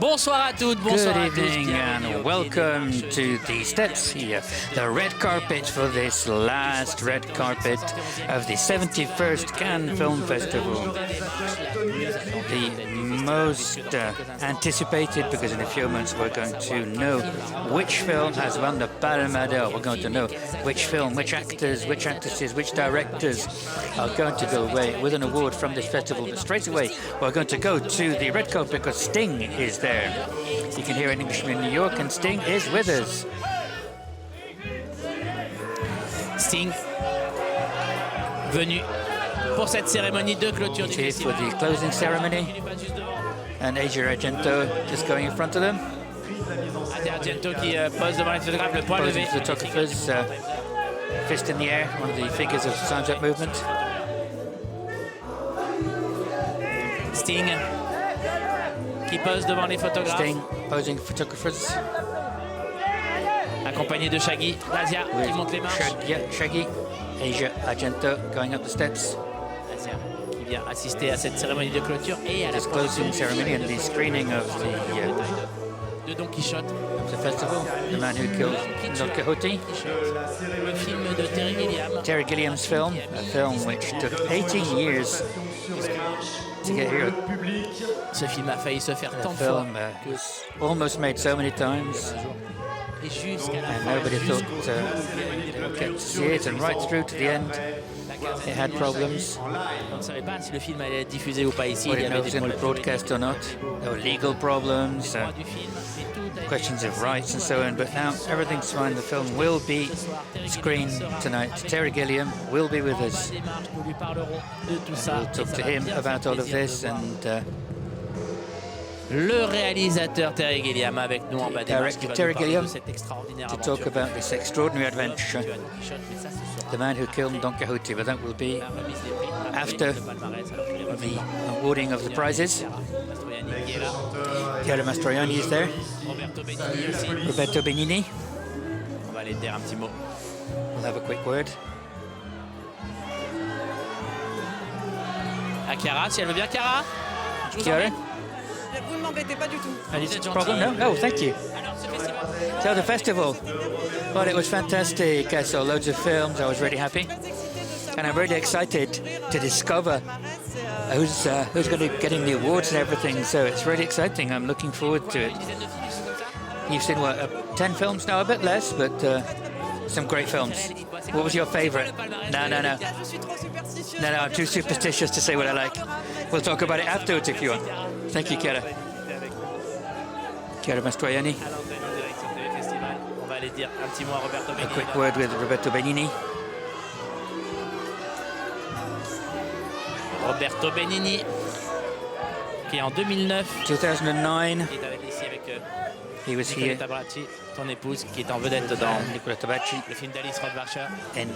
Bonsoir à toutes, bonsoir à tous. Good evening and welcome to the steps here, the red carpet for this last red carpet of the 71st Cannes Film Festival. The most anticipated, because in a few months we're going to know which film has won the PALMA. We're going to know which film, which actors, which actresses, which directors are going to go away with an award from this festival. But straight away we're going to go to the red carpet because Sting is there. You can hear an Englishman in New York, and Sting is with us. Sting, venu pour cette cérémonie de clôture du festival. For the closing ceremony, and Asia Argento just going in front of them. Argento qui pose devant les photographes, le poing levé. Photographers, fist in the air, one of the figures of Time's Up movement. Sting qui pose devant les photographes. Sting posing photographers. Accompagné de Shaggy, Asia qui monte les marches. Shaggy, Asia Argento going up the steps. Asia qui vient assister à cette cérémonie de clôture et à la closing ceremony and the screening of de Don Quichotte. The festival, The Man Who Killed Don Quixote. Le film de Terry Gilliam. Terry Gilliam's film, a film which took 18 years to get here. Ce film a failli se faire tant de fois. The film was almost made so many times, and nobody thought they would get to see it, and right through to the end, it had problems. On ne savait pas si le film allait être diffusé ou pas ici. We didn't know if it was going to be broadcast or not. There were legal problems, questions of rights and so on, but now everything's fine. The film will be screened tonight. Terry Gilliam will be with us. We'll talk to him about all of this, and le réalisateur Terry Gilliam avec nous en bas des marches qui va nous parler de cette extraordinaire to talk about this extraordinary adventure, The Man Who Killed Don Quixote, but that will be after the awarding of the prizes. Chiara Mastroianni is there. Roberto Benigni. On va aller dire un petit mot. We'll have a quick word. À Chiara, si elle veut bien, Chiara. Chiara? Vous ne m'embêtez pas du tout. Any problem? No? Oh, thank you. So the festival, well, it was fantastic. I saw loads of films. I was really happy. And I'm really excited to discover who's going to be getting the awards and everything. So it's really exciting. I'm looking forward to it. You've seen, what, 10 films now? A bit less, but some great films. What was your favorite? No, I'm too superstitious to say what I like. We'll talk about it afterwards if you want. Thank you, Chiara. Chiara Mastroianni. A quick word with Roberto Benigni. Roberto Benigni, qui en 2009 est avec ici avec he was here. Nicoletta Bracci, ton épouse, qui est en vedette dans Nicoletta Bracci, le film d'Alice Rohrwacher. And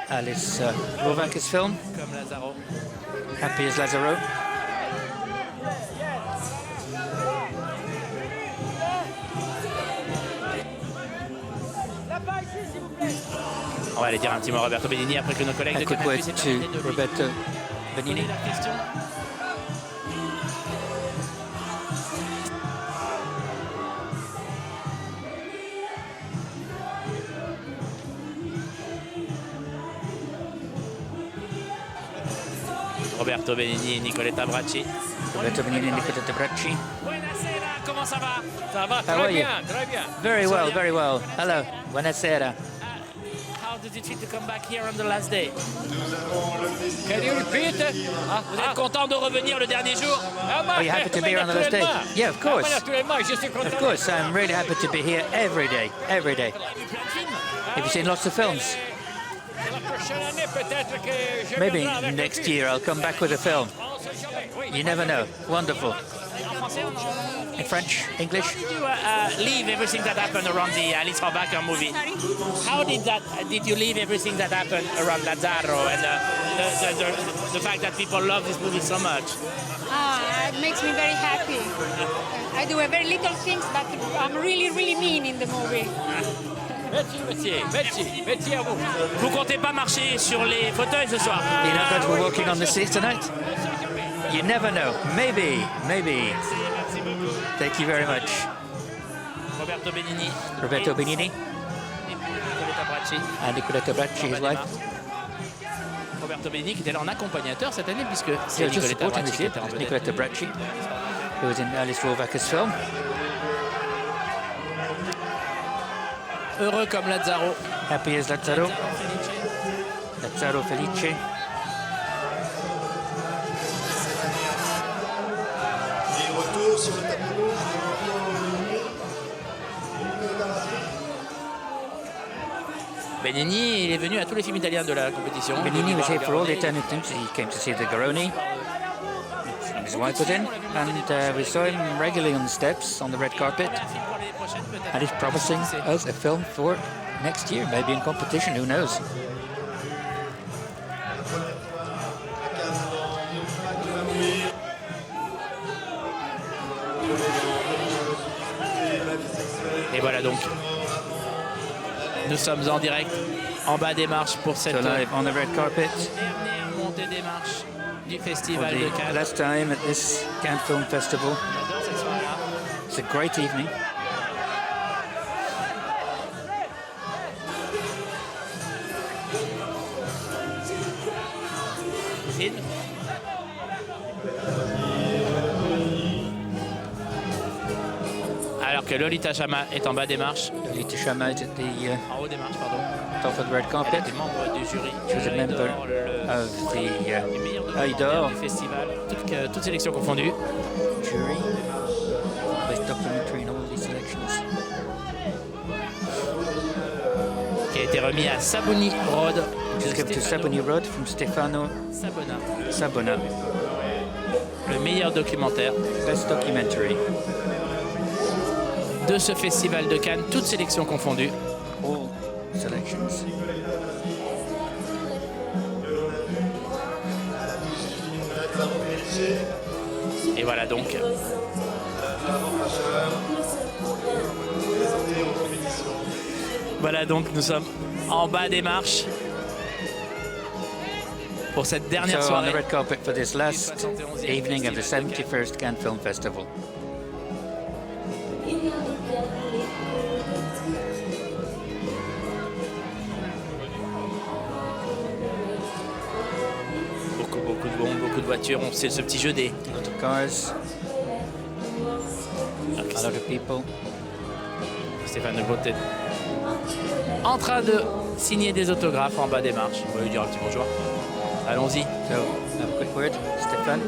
Alice Rohrwacher's film, comme Lazaro. Happy as Lazaro. On va aller dire un petit mot à Roberto Benigni après que nos collègues de Canal+ puissent parler de Roberto Benigni. Roberto Benigni et Nicoletta Bracci. Roberto Benigni et Nicoletta Bracci. Buonasera, comment ça va? Ça va très bien, très bien. Very well, very well. Hello, buonasera. How did it feel to come back here on the last day? Can you repeat? Vous êtes content de revenir le dernier jour? Are you happy to be here on the last day? Yeah, of course. Of course, I'm really happy to be here every day, every day. Have you seen lots of films? Maybe next year I'll come back with a film. You never know. Wonderful. In French, English? How did you leave everything that happened around the Alice Rohrwacher movie? How did you leave everything that happened around Lazaro and the fact that people love this movie so much? It makes me very happy. I do very little things, but I'm really, really mean in the movie. Merci à vous. Vous comptez pas marcher sur les fauteuils ce soir? You're not going to be walking on the seats tonight? You never know. Maybe. Thank you very much. Roberto Benigni. Roberto Benigni. Nicoletta Braschi. And Nicoletta Braschi, his wife. Roberto Benigni qui était là en accompagnateur cette année puisque c'est Yeah, just Nicoletta supporting Braschi this qui year. était en vedette. Nicoletta Braschi, who was in Alice Rohrwacher's film. Heureux comme Lazzaro. Happy as Lazzaro. Lazzaro Felice. Benigni, il est venu à tous les films italiens de la compétition. Benigni was here for all the Italian films. He came to see the Garrone. His wife was in, and we saw him regularly on the steps, on the red carpet. And he's promising us a film for next year, maybe in competition, who knows? Et voilà donc. Nous sommes en direct en bas des marches pour cette So live on the red carpet dernière montée des marches du for festival de the Cannes. last time at this Cannes Film Festival. J'adore cette soirée-là. It's a great evening. Sid. Alors que Lolita Chama est en bas des marches, Lolita Chama is at the en haut des marches, pardon. top of the red Elle carpet. était membre du jury. She was a member of the Œil d'Or du festival, toutes sélections confondues. jury. Best documentary in all these selections. Qui a été remis à Saboni Road. Just given to Saboni Road from Stefano Sabona. Le meilleur documentaire Best documentary. de ce festival de Cannes, toutes sélections confondues. All selections. Et voilà donc. Voilà donc, nous sommes en bas des marches pour cette dernière So on soirée. the red carpet for this last evening of the 71st Cannes Film Festival. Beaucoup de bombes, beaucoup de voitures. C'est ce petit jeu des. A lot of cars, a lot of people. Stéphane de Grotte est en train de signer des autographes en bas des marches. On va lui dire un petit bonjour. Allons-y. So, have a quick word, Stefan.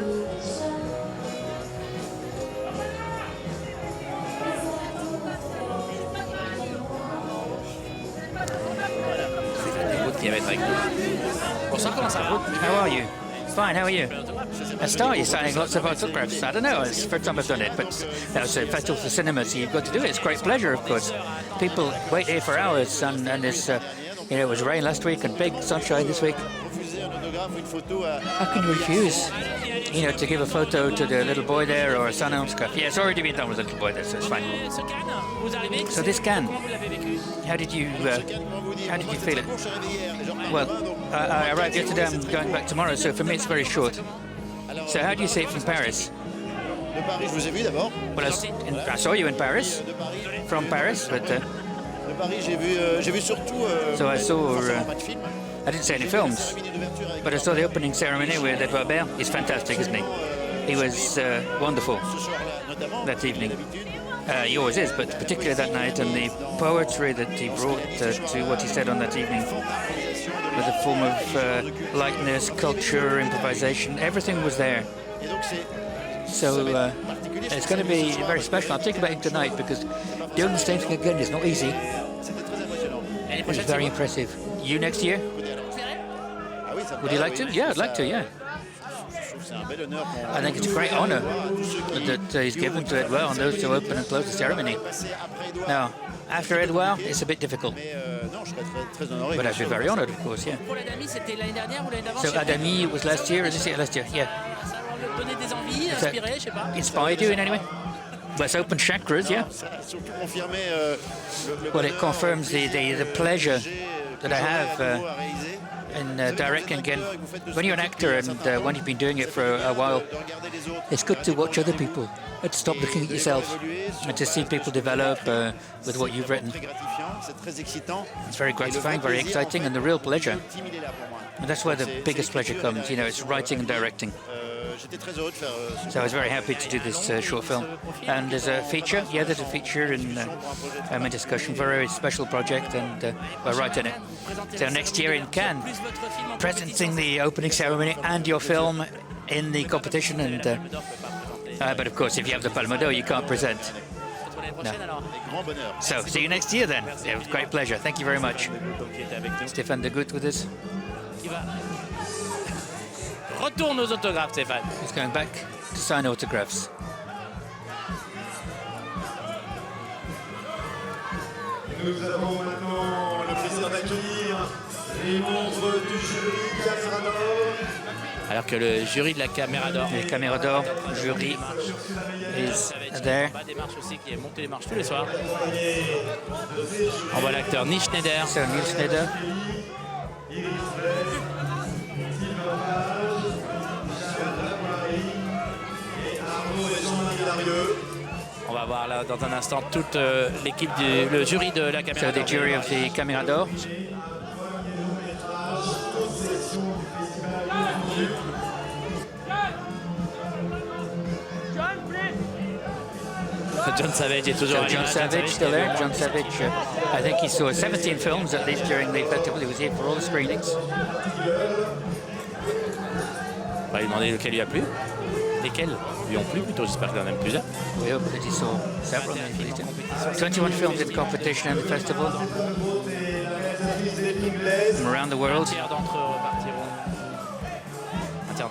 Stéphane de Grotte qui va être avec nous. Bonsoir, comment ça va? How are you? Fine, how are you? A star, you're signing lots of autographs. I don't know, it's the first time I've done it, but that was a festival for cinema, so you've got to do it. It's a great pleasure, of course. People wait here for hours, and it's, you know, it was rain last week and big sunshine this week. How can you refuse, you know, to give a photo to the little boy there or a son autograph? Yeah, it's already been done with the little boy there, so it's fine. So this Cannes, how did you feel it? Well, I arrived yesterday, I'm going back tomorrow, so for me it's very short. So how do you see it from Paris? De Paris, je vous ai vu d'abord. Well, I saw you in Paris, from Paris, but De Paris, j'ai vu surtout. so I saw. Forcément pas de film. I didn't see any films, but I saw the opening ceremony with Robert. He's fantastic, isn't he? He was wonderful Ce soir-là, notamment. that evening. He always is, but particularly that night, and the poetry that he brought to what he said on that evening, with a form of lightness, culture, improvisation, everything was there. Et donc c'est. So it's going to be very special. I'm thinking about him tonight because doing the same thing again is not easy. C'était très impressionnant. It was very impressive. You next year? Ah oui, ça me Would you paraît, like to? oui. Yeah, I'd like to, yeah. C'est un bel honneur pour. I think it's a great honour that he's given to Edouard and those who open and close the ceremony. Passer après Edouard. Now, after Edouard, it's a bit difficult, Mais non, je serais très honoré. but bien I'd be sûr. very honoured, of course, yeah. Pour l'Adami, c'était l'année dernière ou l'année d'avant? So Adami was last year, or this year? Last year, yeah. Ça leur donnait des envies, that- inspiré, je sais pas. Inspired you in any way? Let's open chakras, yeah. Ça a surtout confirmé le Well, it confirms the pleasure that I have à réaliser. in directing again. When you're an actor and when you've been doing it for a while, it's good to watch other people and stop looking at yourself and to see people develop with what you've written. It's very gratifying, very exciting, and the real pleasure. And that's where the biggest pleasure comes, you know, it's writing and directing. So I was very happy to do this short film. And there's a feature, yeah, there's a feature in a discussion for a very special project, and we're right in it. So next year in Cannes, presenting the opening ceremony and your film in the competition. And but of course, if you have the Palma d'Or, you can't present. No. So see you next year then. Yeah, with great pleasure. Thank you very much. Stéphane de Gucht with us. Retourne aux autographes, Stéphane. He's going back to sign autographs. Nous avons maintenant le plaisir d'accueillir les membres du jury Caméra d'Or. Alors que le jury de la Caméra d'Or, les Caméra d'Or, jury is there. Des marches aussi, qui est monté les marches tous les soirs. On voit l'acteur Nils Schneider. So Nils Schneider. On va voir là dans un instant toute l'équipe le jury de la Caméra d'Or. So the jury of the Caméra d'Or. John Savage est toujours John Savage still there. John Savage, I think he saw 17 films at least during the festival. He was here for all the screenings. On va lui demander lequel lui a plu. Lesquels lui ont plu plutôt, j'espère qu'il en aime plusieurs. We hope that he saw several. 21 films in competition in the festival from around the world. Un tiers d'entre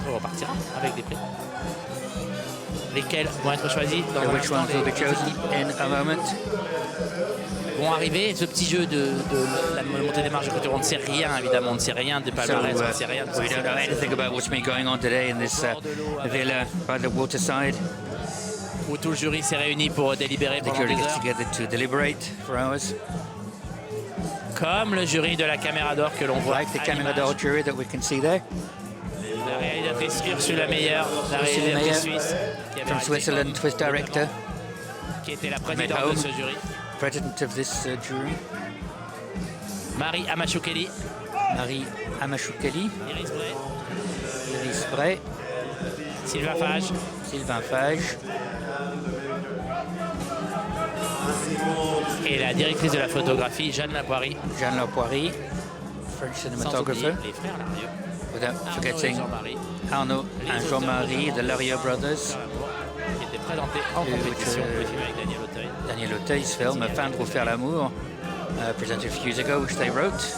eux repartira avec des prix. Lesquels vont être choisis dans Which ones will be chosen in a moment? Vont arriver. Ce petit jeu de la montée des marches de clôture, on ne sait rien évidemment, on ne sait rien des palmarès, on ne sait rien de we don't know anything about what's been going on today in this villa by the waterside. Où tout le jury s'est réuni pour délibérer The pendant jury des gets heures. together to deliberate for hours. Comme le jury de la Caméra d'Or que l'on voit. Like the Caméra d'Or jury that we can see there. La réalisatrice Ursula Meyer, la réalisatrice suisse, from Switzerland, Swiss director, qui était la présidente de ce jury. President of this jury. Marie Amachoukeli. Marie Amachoukeli. Iris Bray. Iris Bray. Sylvain Fage. Sylvain Fage. Et la directrice de la photographie, Jeanne Lapoirie. Jeanne Lapoirie, French cinematographer. Les frères Larieux. Without forgetting Arnaud and Jean-Marie, the Larieux brothers. Qui était présenté en compétition le film avec Daniel Auteuil. Daniel Auteuil's film, Feindre ou faire l'amour, presented a few years ago, which they wrote.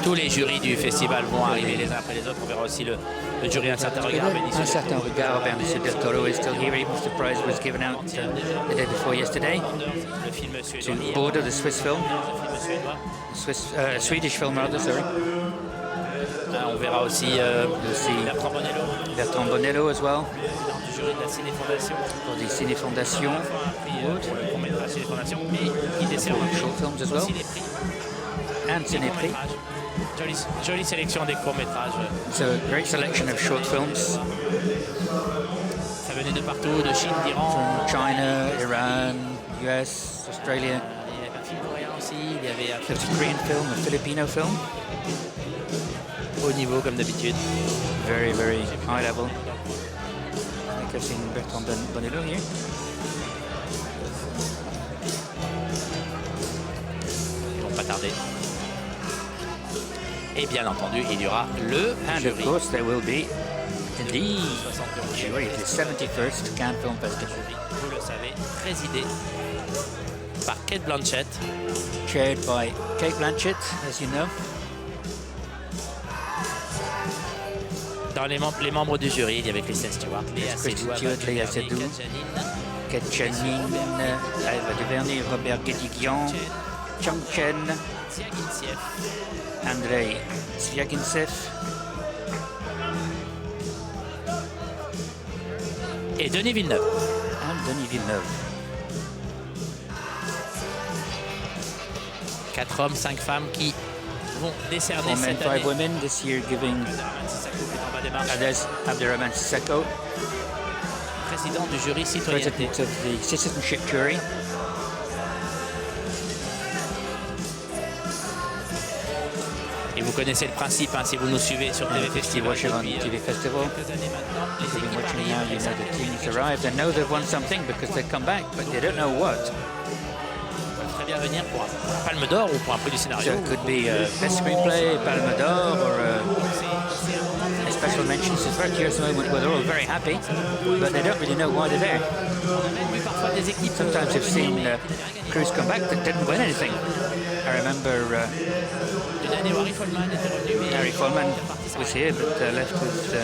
Tous les jurys du festival vont arriver les uns après les autres. On verra aussi le jury Un certain regard. Un certain regard, Benicio del Toro is still here, even if the prize was given out the day before yesterday. Le film To Border, the Swiss film. Swedish film, rather, sorry. On verra aussi Bertrand Bonello. Bertrand Bonello as well. Du jury de la Ciné Fondation. For the Ciné Fondation. Pour le court-métrage Ciné Fondation, mais qui décerne short films as well. And Ciné Prix. Jolie sélection des courts-métrages. So a great selection of short films. Ça venait de partout, de Chine, d'Iran. From China, Iran, US, Australia. Il y avait un film coréen aussi, il y avait un There was a Korean film, a Filipino film. haut niveau comme d'habitude. Very, very high level. I think I've seen Bertrand Bonello here. Ils vont pas tarder. Et bien entendu, il y aura le And jury. of course there will be the jury of the 71st Cannes Film Festival. Vous le savez, présidé par Kate Blanchett. Chaired by Kate Blanchett, as you know. Dans les membres du jury, il y avait Kristen Stewart, Léa Seydoux, Léa Seydoux, Kat Janine, Eva DuVernay, Robert Guédiguian, Chang Chen, Andrei Sviagintsev et Denis Villeneuve. and Denis Villeneuve. 4 hommes, 5 femmes qui vont décerner 4 men, cette année 5 women this year giving others Abderrahmane Sissako, président du jury citoyenneté. president of the citizenship jury. Et vous connaissez le principe, hein, si vous nous suivez sur TV Festival Watching on depuis TV Festival. quelques années maintenant, les If you've been équipes watching now, you know the teams arrived and know they've won something because they come back, but they don't know what. peuvent très bien venir pour un Palme d'Or ou pour un prix du So scénario. it could be best screenplay, Palme d'Or, or a special mention. It's a very curious moment where they're all very happy, but they don't really know why they're there. On a même vu parfois des équipes. Sometimes you've seen crews come back that didn't win anything. I remember Une année où Harry Coleman était revenu, mais Harry Coleman was here, but left without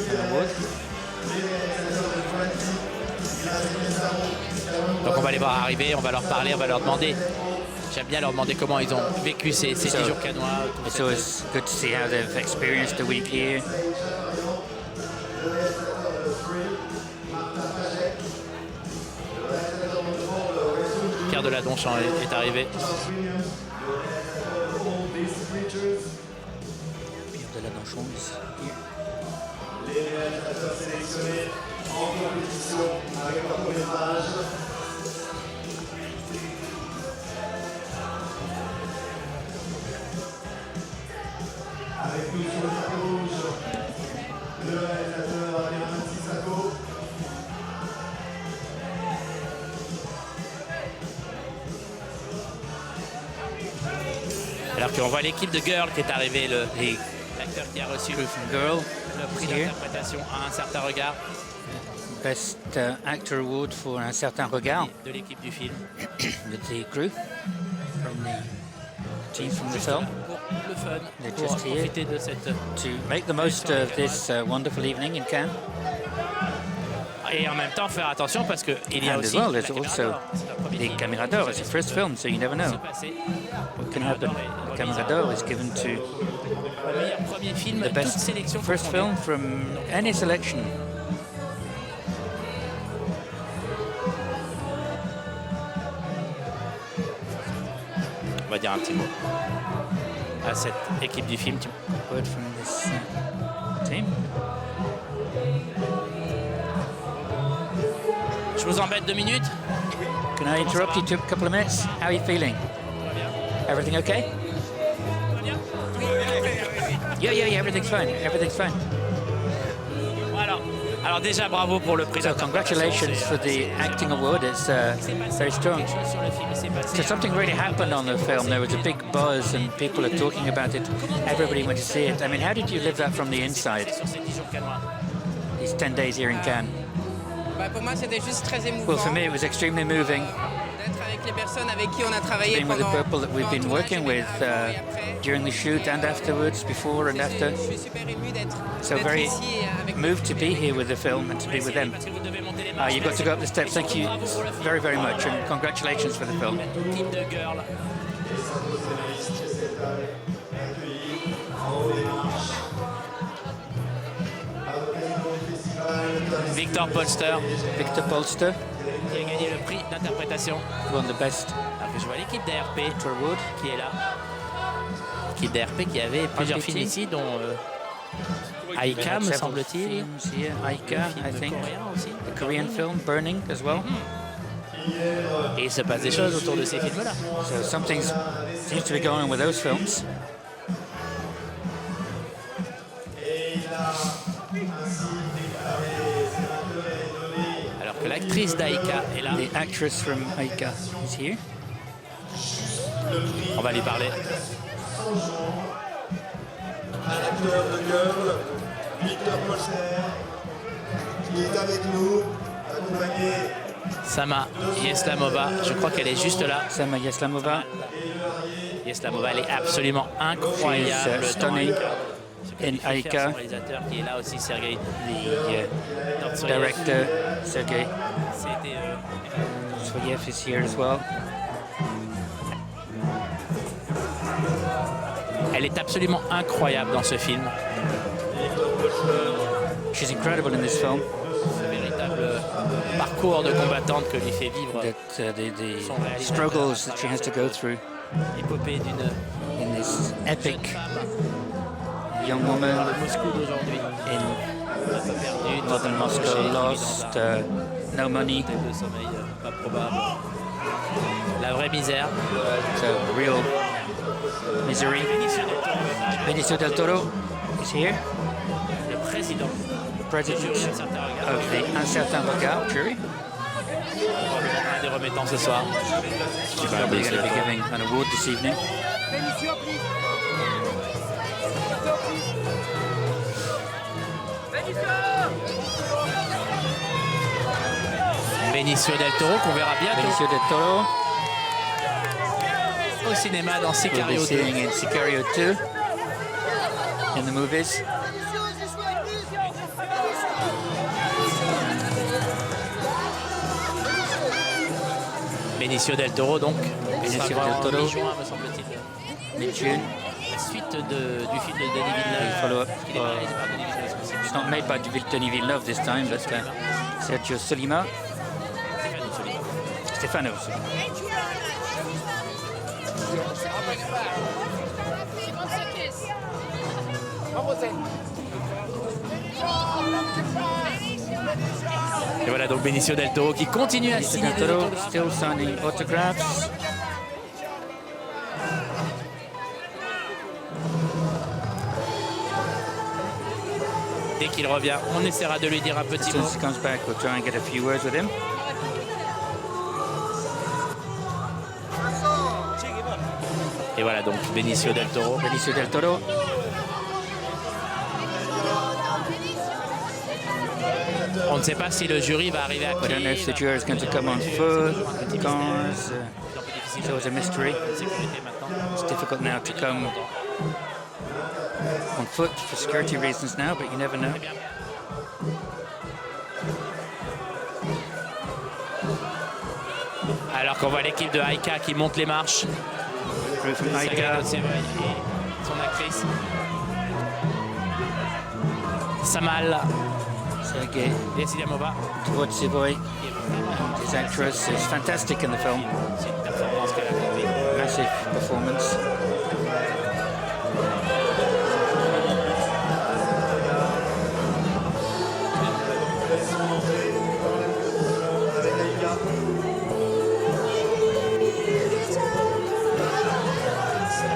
an award. donc on va les voir arriver, on va leur parler, on va leur demander. J'aime bien leur demander comment ils ont vécu ces 10 jours canois. It's always good to see how they've experienced the week here. Pierre de la Donche est arrivé. Pierre de la Donchon is here. Les réalisateurs sélectionnés en compétition avec leur court-métrage. Avec nous sur le tapis rouge, le réalisateur Abderrahmane Sissako. Alors qu'on voit l'équipe de Girl qui est arrivée, l'acteur qui a reçu le Girl prix here. d'interprétation à un certain regard Best Actor Award for Un certain regard de l'équipe du film. with the crew from the team from the film Pour le fun, They're pour just here. profiter de cette... to make the most of this wonderful evening in Cannes. Et en même temps faire attention parce qu'il y a And as aussi well, la there's caméra also d'or. C'est un premier the film. Camera d'Or. It's the first film, so you never know Se passer. what can happen. The Camera d'Or is given to Le meilleur premier film, the toute best sélection first confondue. film from any selection. On va dire un petit mot à cette équipe du film. Word from this team. Je vous embête 2 minutes. Can I interrupt you to a couple of minutes? How are you feeling? Everything okay? Yeah, everything's fine. Everything's fine. Voilà. Alors déjà bravo pour le prix So d'interprétation. congratulations for the acting award. It's very strong. Quelque chose sur le film s'est passé. So something really happened on the film. There was a big buzz and people are talking about it. Everybody went to see it. I mean, how did you live that from the inside? Sur ces 10 jours canois. These 10 days here in Cannes. Bah, pour moi, c'était juste très émouvant Well, for me, it was extremely moving d'être avec les personnes avec qui on a travaillé being with the pendant people that we've been pendant le working tournage, with mais avant et après. during the shoot and afterwards, before and after. Je suis super émue d'être So very ici avec moved to be here with the film and to be with them. Parce que vous devez monter les marches. You got to go up the steps. Thank you very, very much, and congratulations for the film. Team de Girl. Victor Polster Victor Polster qui a gagné le prix d'interprétation. won the best Alors que je vois l'équipe d'ARP award. qui est là. L'équipe d'ARP qui avait plusieurs films ici, dont Aika, me Several semble-t-il. films here. Aika, I think. Coréen aussi. The Korean film, Burning, as well. Et il se passe des choses autour de ces films-là. So something seems to be going on with those films. Alors que l'actrice d'Aika est là, The actress from Aika is here. on va lui parler. L'acteur de Girl, Victor Polster, qui est avec nous, accompagné Sama Yeslamova, je crois qu'elle est juste là. Sama Yeslamova. Yeslamova, elle est absolument She's incroyable. dans stunning Aika. Ce in qu'il fait faire Aika. son réalisateur qui est là aussi, Sergei. The director, Sergei C'était Soyev is here as well. elle est absolument incroyable dans ce film. She's incredible in this film. Ce véritable parcours parcours de combattante que lui fait vivre the struggles that she has to go through l'épopée d'une in this epic young dans woman le Moscou d'aujourd'hui. in northern Moscow, lost, no money. De sommeil pas probable. La vraie misère. So real misery. Benicio del Toro is here, Le président the president of the Uncertain Regard jury. un des remettants ce soir. He's probably going to be giving an award this evening. Benicio del Toro qu'on verra bientôt Benicio del Toro, au cinéma dans we'll be Sicario 2. seeing in Sicario 2 in the movies. Benicio del Toro donc. Benicio sera del en Toro. mi-juin, me semble-t-il. Mid-June. La suite du film de Denis Villeneuve. Follow-up. Il est réalisé par Denis Villeneuve, parce que It's not made by Denis Villeneuve this time, but Sergio Sollima. Stefano. Et voilà donc Benicio del Toro qui continue à Benicio signer del des Toro autographes. still signing autographs. Dès qu'il revient, on essaiera de lui dire un As petit soon mot. as he comes back, we'll try and get a few words with him. Et voilà donc Benicio del Toro. Benicio del Toro. On ne sait pas si le jury va arriver à I don't know if the pied. jury is going to come on foot, cars. It's always a mystery. Sécurité maintenant. It's difficult now to come on foot for security reasons now, but you never know. Alors qu'on voit l'équipe de Aika qui monte les marches. Through from Sergei Aika, et son actrice. Samal Sergei Yesilamova. Tvortsivoy, his actress, is fantastic in the film. C'est une performance qu'elle a accomplie. Massive performance.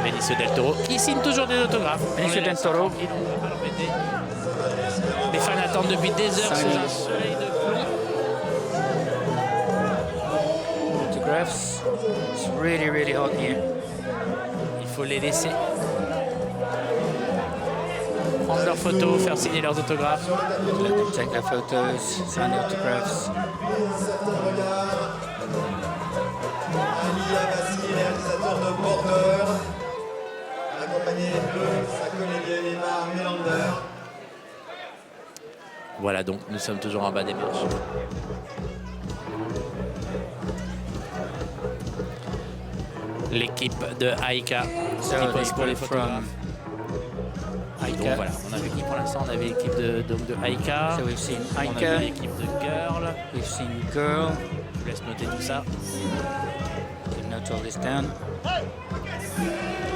Benicio del Toro qui signe toujours des autographes. Benicio del Toro. Ils ne vont pas l'embêter. Les fans attendent depuis des heures sous un soleil de plomb. Autographs. It's really, really hot here. Il faut les laisser prendre leurs photos, faire signer leurs autographes. Let them take their photos, sign the autographs. Alia Vassi, réalisateur de Border, accompagné de sa comédienne Emma Melander. Voilà donc nous sommes toujours en bas des marches. L'équipe de Aika So qui the pose pour les group photographes. from Donc Aika. voilà, on avait qui pour l'instant? On avait l'équipe de Aika, So we've seen on avait Aika, l'équipe de Girl. we've seen Girl. Je vous laisse noter tout ça. You can note all this down.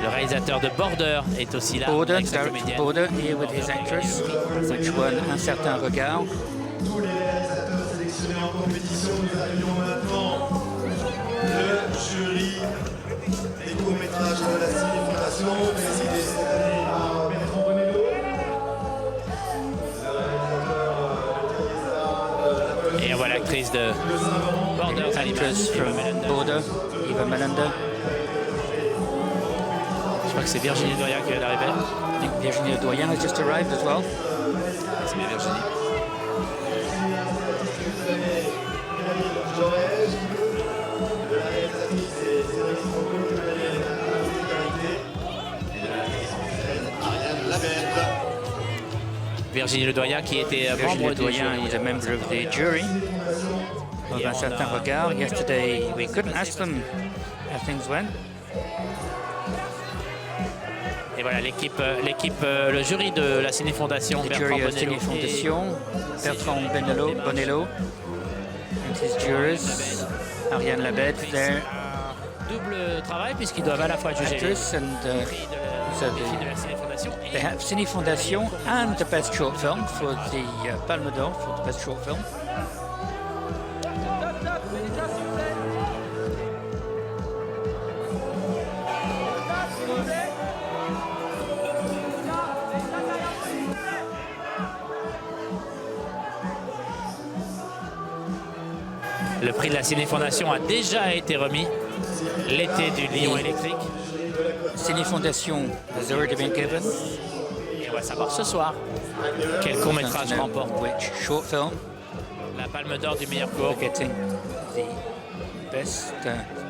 Le réalisateur de Border est aussi là. Border, avec sa director comédienne. Border, here with his actress, which won Un Certain Regard. Tous les réalisateurs sélectionnés en compétition, nous accueillons maintenant le jury des courts-métrages de la Ciné-Fondation, présidé cette année par Bertrand Bonello. Le réalisateur Et on voit l'actrice de Border, Actress Eva from Melander. Border, Eva Melander. Je crois que c'est Virginie Doria qui vient d'arriver. I think Virginie Doyen has just arrived as well. C'est bien Virginie. Virginie Ledoyen qui était Virginie membre du Doyen jury. is a member of the jury of Un Certain Regard. Yesterday we couldn't ask them how things went. Et voilà l'équipe, le jury de la Ciné Fondation, The Bertrand jury of Bonello Ciné Fondation, Bertrand Bonello, And his jurors, Ariane Labed there. Double travail puisqu'ils doivent à la fois juger Actress and prix so de la Ciné Fondation they have Cine Fondation and the best short film for the Palme d'Or for the best short film. Le prix de la Ciné Fondation a déjà été remis l'été du Lion électrique. Cine Fondation has already been given. Et on va savoir ce soir quel court-métrage remporte Which short film la Palme d'Or du meilleur court. getting the best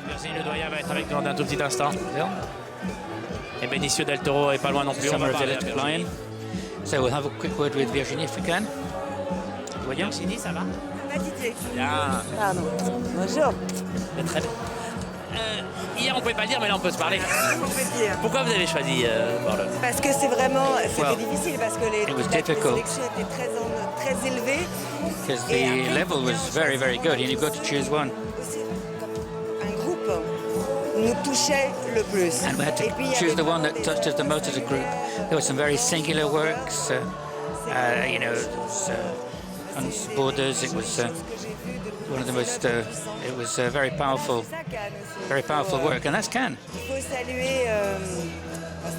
Virginie Ledoyen va être avec nous dans un tout petit instant. film. Et Benicio del Toro est pas loin non plus. On Summer va parler Village à Virginie. Lion. So we'll have a quick word with Virginie if we can. Voyons. Virginie, ça va? Bien. Pardon. Bonjour. Très bien. Hier, on ne pouvait pas le dire, mais là, on peut se parler. On peut dire. Pourquoi vous avez choisi Bordeaux? Parce que c'est vraiment, c'était Well, difficile parce que it was la difficult. sélection était très élevée. Because Et the après, level was very, very good, and you've got to choose one. aussi, comme un groupe nous touchait le plus. And we had Et puis, il y to choose avait the one that des- touched us the most as a group. There were some very singular works, you know, it was, on Borders. It was one of the most. It was very powerful work, and that's Cannes. Il faut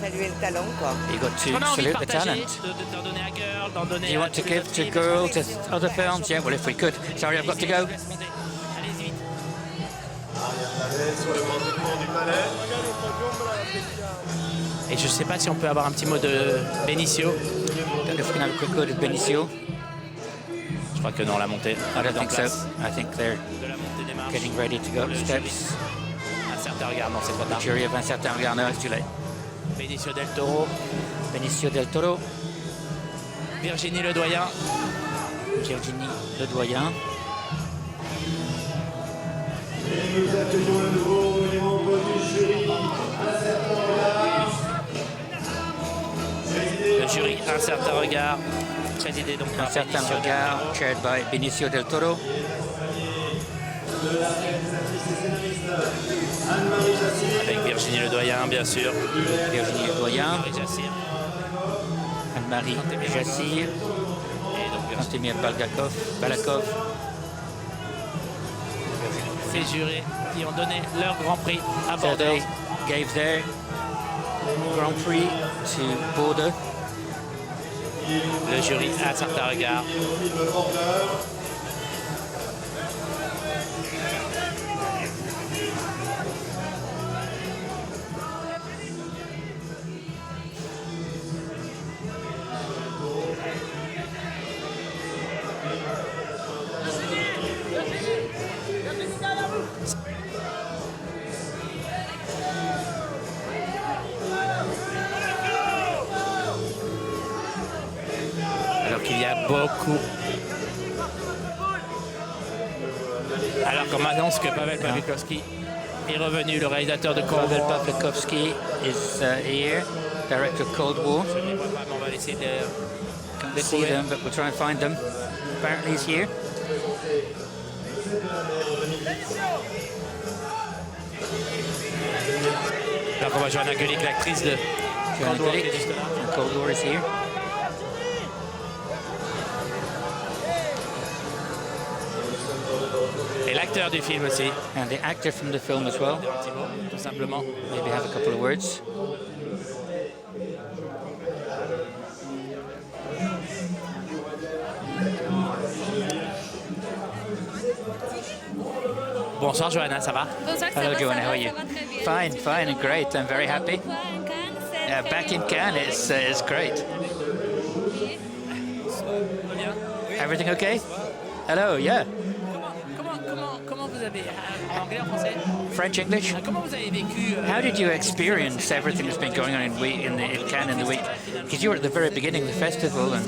saluer le talent, quoi. You got On to a envie de salute the partager, talent. d'en donner à Girl, d'en donner Do you à want to tous les give autres to films. Girl, to other films? Yeah, well, if we could. Sorry, I've got to go. Allez-y vite. Sur le grand écran du palais. Et je ne sais pas si on peut avoir un petit mot de Benicio. Don't know if we can have a quick word with Benicio. Je crois que non, la montée. I don't think so. I think they're De la montée des marches. getting ready to go up the steps. Un certain regard, non, c'est trop tard. Jury of un certain regard. No, it's too late. Benicio del Toro, Benicio del Toro, Virginie Ledoyen, Virginie Ledoyen. Et nous accueillons le nouveau les membres du jury. le jury, un certain regard, présidé donc par Un certain Benicio del regard, Toro. chaired by Benicio del Toro. Avec Virginie Ledoyen, bien sûr. Virginie Ledoyen, Marie Jassir. Anne-Marie Jassir, Et donc Virginie. Antemir Balakov. Ces jurés qui ont donné leur grand prix à So Bordeaux. they gave their Grand Prix to Bordeaux. Le jury a un certain regard. Alors qu'il y a beaucoup. Alors qu'on m'annonce que Paweł Pawlikowski est revenu, le réalisateur de Cold Paweł War. Pawlikowski is here, director of Cold War. Je ne les vois pas, mais on va essayer de... Can't see them, but we'll try and find them. Apparently he's here. Alors qu'on va Joanna, l'actrice de Joanna Cold War, qui Gullick est juste là. from Cold War is here. Et l'acteur du film aussi. And the actor from the film as well. Un petit mot, tout simplement. Maybe have a couple of words. Bonsoir Joanna, ça va? Bonsoir, ça Hello, va, Joanna. ça How are va, you? ça va très bien. Fine, fine, and great. I'm very happy. Back in Cannes, it's great. Everything okay? Hello, yeah. Comment vous avez... En anglais, en français? French, English? Comment vous avez vécu... How did you experience everything that's been going on in Cannes in the week? Because you were at the very beginning of the festival, and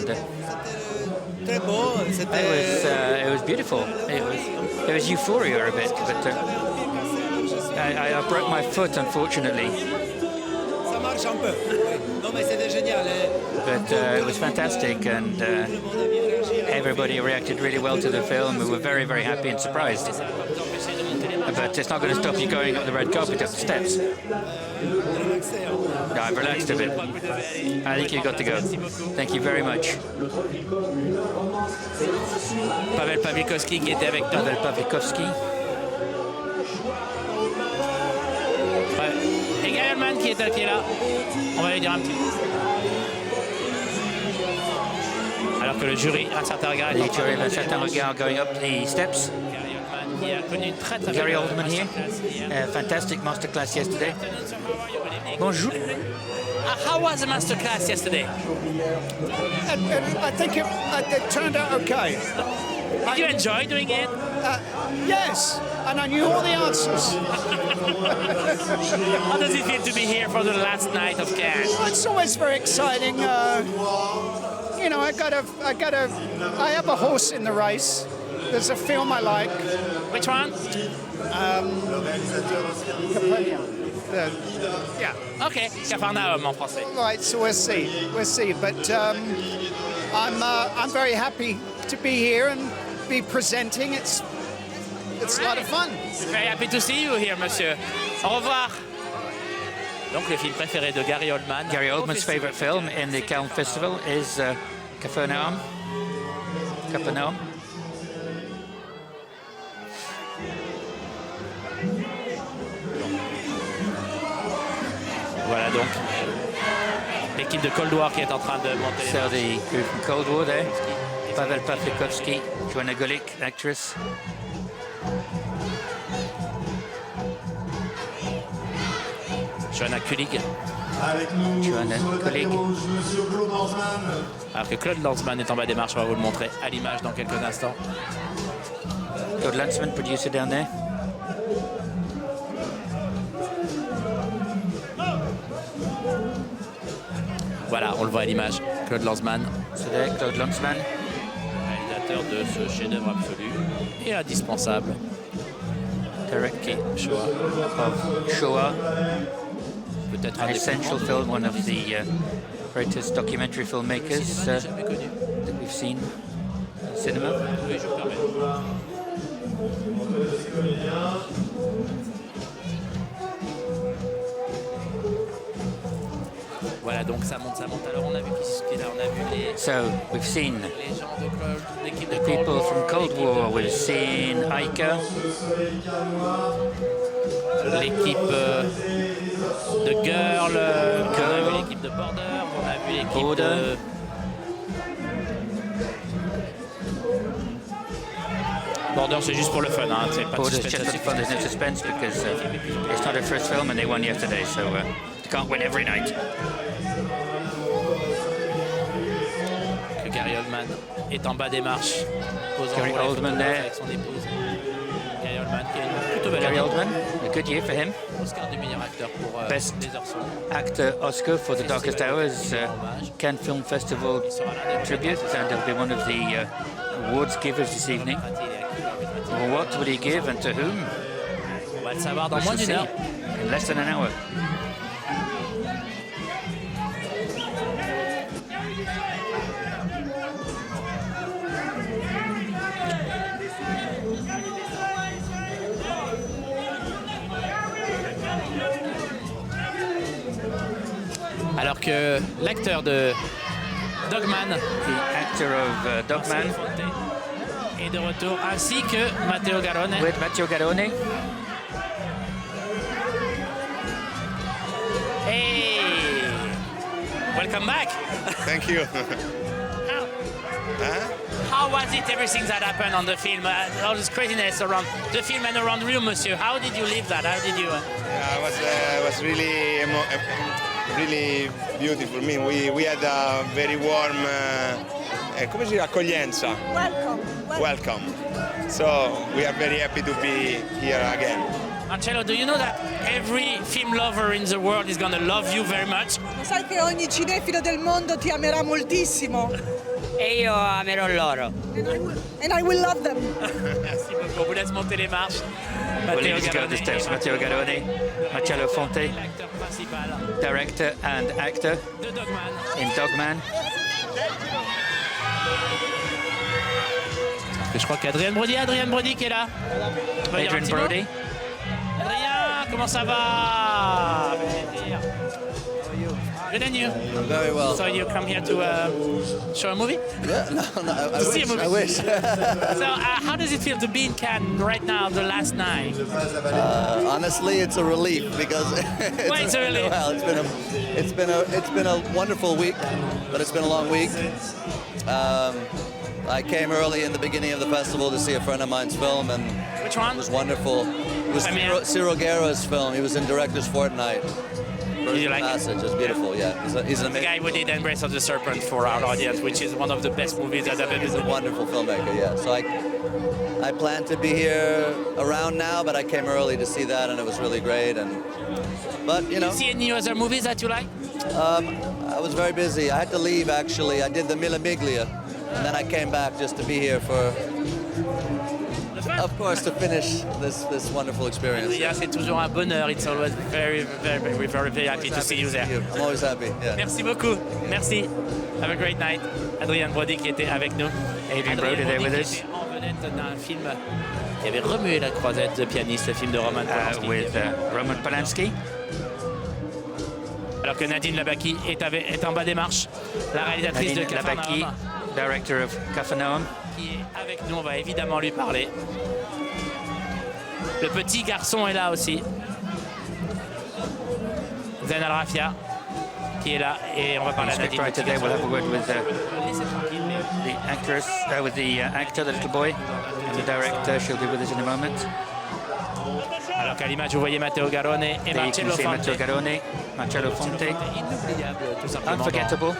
Très beau, it was beautiful. It was euphoria a bit, but I broke my foot, unfortunately. Ça marche un peu. Oui. Non mais c'était génial. But it was fantastic, and everybody reacted really well to the film. We were very, very happy and surprised. But it's not going to stop you going up the red carpet, up the steps. No, I've relaxed a bit. I think you've got to go. Thank you very much. Paweł Pawlikowski qui était avec nous. Paweł Pawlikowski. Et GILLIAM qui est là. On va lui dire un petit mot. Alors que le jury, un certain regard, The jury have a certain regard going up the steps. qui a connu une très très Gary belle Oldman here. Fantastic masterclass yesterday. Bonjour. How was the masterclass yesterday? I think it turned out okay. Did you enjoy doing it? Yes, and I knew all the answers. How does it feel to be here for the last night of Cannes? It's always very exciting. You know, I have a horse in the race. There's a film I like. Which one? Yeah. Okay, Capharnaüm en français. Right, so we'll see. But I'm very happy to be here and be presenting. It's a lot of fun. Very happy to see you here, monsieur. Au revoir. Donc le film préféré de Gary Oldman. Gary Oldman's favorite film in the Cannes Festival is Capharnaüm. Voilà donc l'équipe de Cold War qui est en train de monter. So the crew from Cold War there. Paweł Pawlikowski, JOANA, actress. JOANA Kulig. Avec nous, JOANA sur le tapis Kulig. rouge, Monsieur Claude Lanzmann. Alors que Claude Lanzmann est en bas des marches, on va vous le montrer à l'image dans quelques instants. Claude Lanzmann, producer down there. Voilà, on le voit à l'image. Claude Lanzmann, So there, Claude Lanzmann. réalisateur de ce chef-d'œuvre absolu et indispensable. Director Shoah. of Shoah, Peut-être an un des plus essential grands film, one of the greatest documentary filmmakers cinéma jamais connu. that we've seen in cinema. Oui, je vous permets. Voilà, donc ça monte. Alors on a vu qui est là, on a vu les So we've seen gens de Cold, l'équipe de Cold people War, from Cold l'équipe War. We've seen Aika, l'équipe de Girl, on a vu l'équipe de Border, on a vu l'équipe Border. de... Border, c'est juste pour le fun, hein, c'est pas de Borders suspense just for fun. There's no suspense because it's not their first film and they won yesterday, so they can't win every night. Que Gary Oldman est en bas des marches, posant Gary pour les Oldman photographes there. avec son épouse. Gary Oldman qui a une plutôt belle Gary année. Oldman, a good year for him. Oscar du meilleur acteur pour Best Les Heures Sombres. Actor Oscar for The Darkest Hours, Cannes Film Festival tribute, and he'll be one of the awards givers this evening. Well, what will he give and to whom? On va le savoir dans We moins shall d'une see heure. in less than an hour. Alors que l'acteur de Dogman The actor of Dogman est de retour, ainsi que Matteo Garrone. with Matteo Garrone. Hey! Welcome back! Thank you. How was it, everything that happened on the film? All this craziness around the film and around you, monsieur. How did you live that? How did you... It was really, really beautiful. We had a very warm come si dice, accoglienza. Welcome. So we are very happy to be here again. Marcello, do you know that every film lover in the world is going to love you very much? Lo sai che ogni cinefilo del mondo ti amerà moltissimo? E io amerò loro. And I will love them. Merci beaucoup. On vous laisse monter les marches. Well, Matteo let's go the steps. Garrone, Matteo Garrone, Marcello Fonte, l'acteur principal director and actor de Dogman. in Dogman. que je crois qu'Adrien Brody qui est là. Adrian Brody. Adrien, comment ça va? Good and you? Very well. So you come here to show a movie? Yeah, no, I see a movie. I wish. So how does it feel to be in Cannes right now, the last night? Honestly, it's a relief because Why it's a relief? Well, it's been a wonderful week, but it's been a long week. I came early in the beginning of the festival to see a friend of mine's film, and which one? It was wonderful. It was Cyril Guerra's film. He was in Director's Fortnight. Did you like Passage. It's beautiful, yeah. He's an amazing the guy who did Embrace of the Serpent for our audience, which is one of the best movies that I've ever seen. He's a wonderful filmmaker, yeah. So I planned to be here around now, but I came early to see that, and it was really great. But you know. Did you see any other movies that you like? I was very busy. I had to leave actually. I did the Mille Miglia, and then I came back just to be here for. Of course, to finish this wonderful experience. Yeah, c'est toujours un bonheur. It's always very happy to see you there. I'm always happy. Yeah. Merci beaucoup. Merci. Have a great night. Adrien Brody qui était avec nous. Adrien Brody there with us. En vedette d'un film qui avait remué la croisette de pianiste, le film de Roman Polanski. With Roman Polanski. Alors que Nadine Labaki est en bas des marches, la réalisatrice de Labaki, director of Capharnaüm, qui est avec nous. On va évidemment lui parler. Le petit garçon est là aussi. Zain Al Rafia qui est là et on va parler à Nadine. Right today, we'll have a word with the actress, with the actor, the little boy, and the director. She'll be with us in a moment. Alors qu'à l'image, vous voyez Matteo Garrone et Marcello Fonte. Inoubliable, tout simplement. Unforgettable.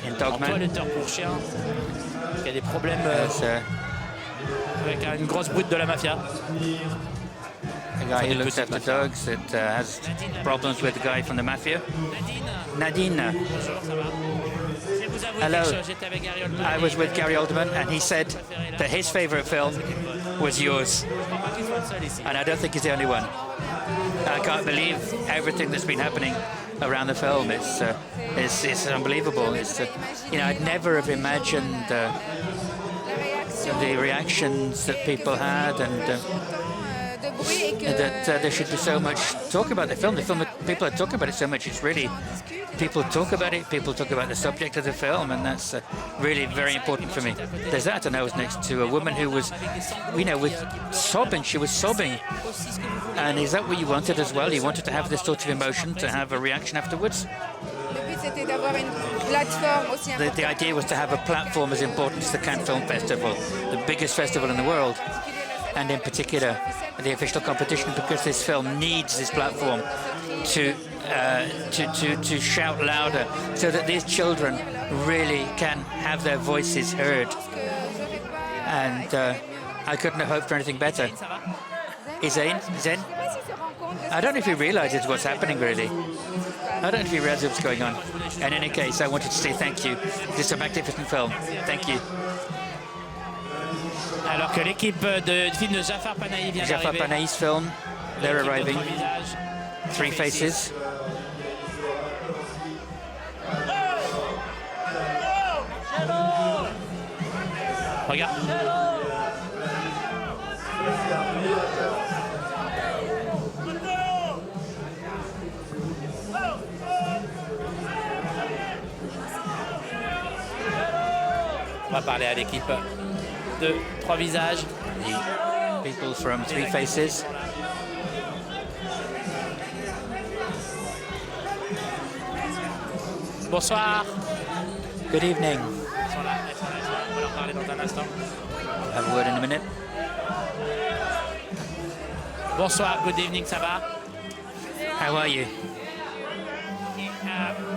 In Dogman. Toiletteur pour chien qui a des problèmes avec une grosse brute de la mafia. A guy who looks after dogs that has problems with the guy from the mafia. Nadine. Hello. I was with Gary Oldman, and he said that his favorite film was yours. And I don't think he's the only one. I can't believe everything that's been happening around the film. It's unbelievable. You know, I'd never have imagined the reactions that people had, and that there should be so much talk about the film. People are talking about it so much. It's really, people talk about it. People talk about the subject of the film, and that's really very important for me. There's that, and I was next to a woman who was, you know, with sobbing. She was sobbing. And is that what you wanted as well? You wanted to have this sort of emotion, to have a reaction afterwards? The idea was to have a platform as important as the Cannes Film Festival, the biggest festival in the world, and in particular the official competition, because this film needs this platform to shout louder, so that these children really can have their voices heard. And I couldn't have hoped for anything better. Zen? I don't know if he realizes what's happening, really. I don't know if he realizes what's going on. In any case, I wanted to say thank you. This is a magnificent film. Thank you. Alors que l'équipe de film de Jafar Panahi vient Jafar d'arriver. Panahi's film, they're arriving. Three Faces. Regarde. On va parler à l'équipe de Trois Visages. The people from Three Faces. Bonsoir. Good evening. Ils sont là. On va leur parler dans un instant. We'll have a word in a minute. Bonsoir, good evening, ça va? How are you?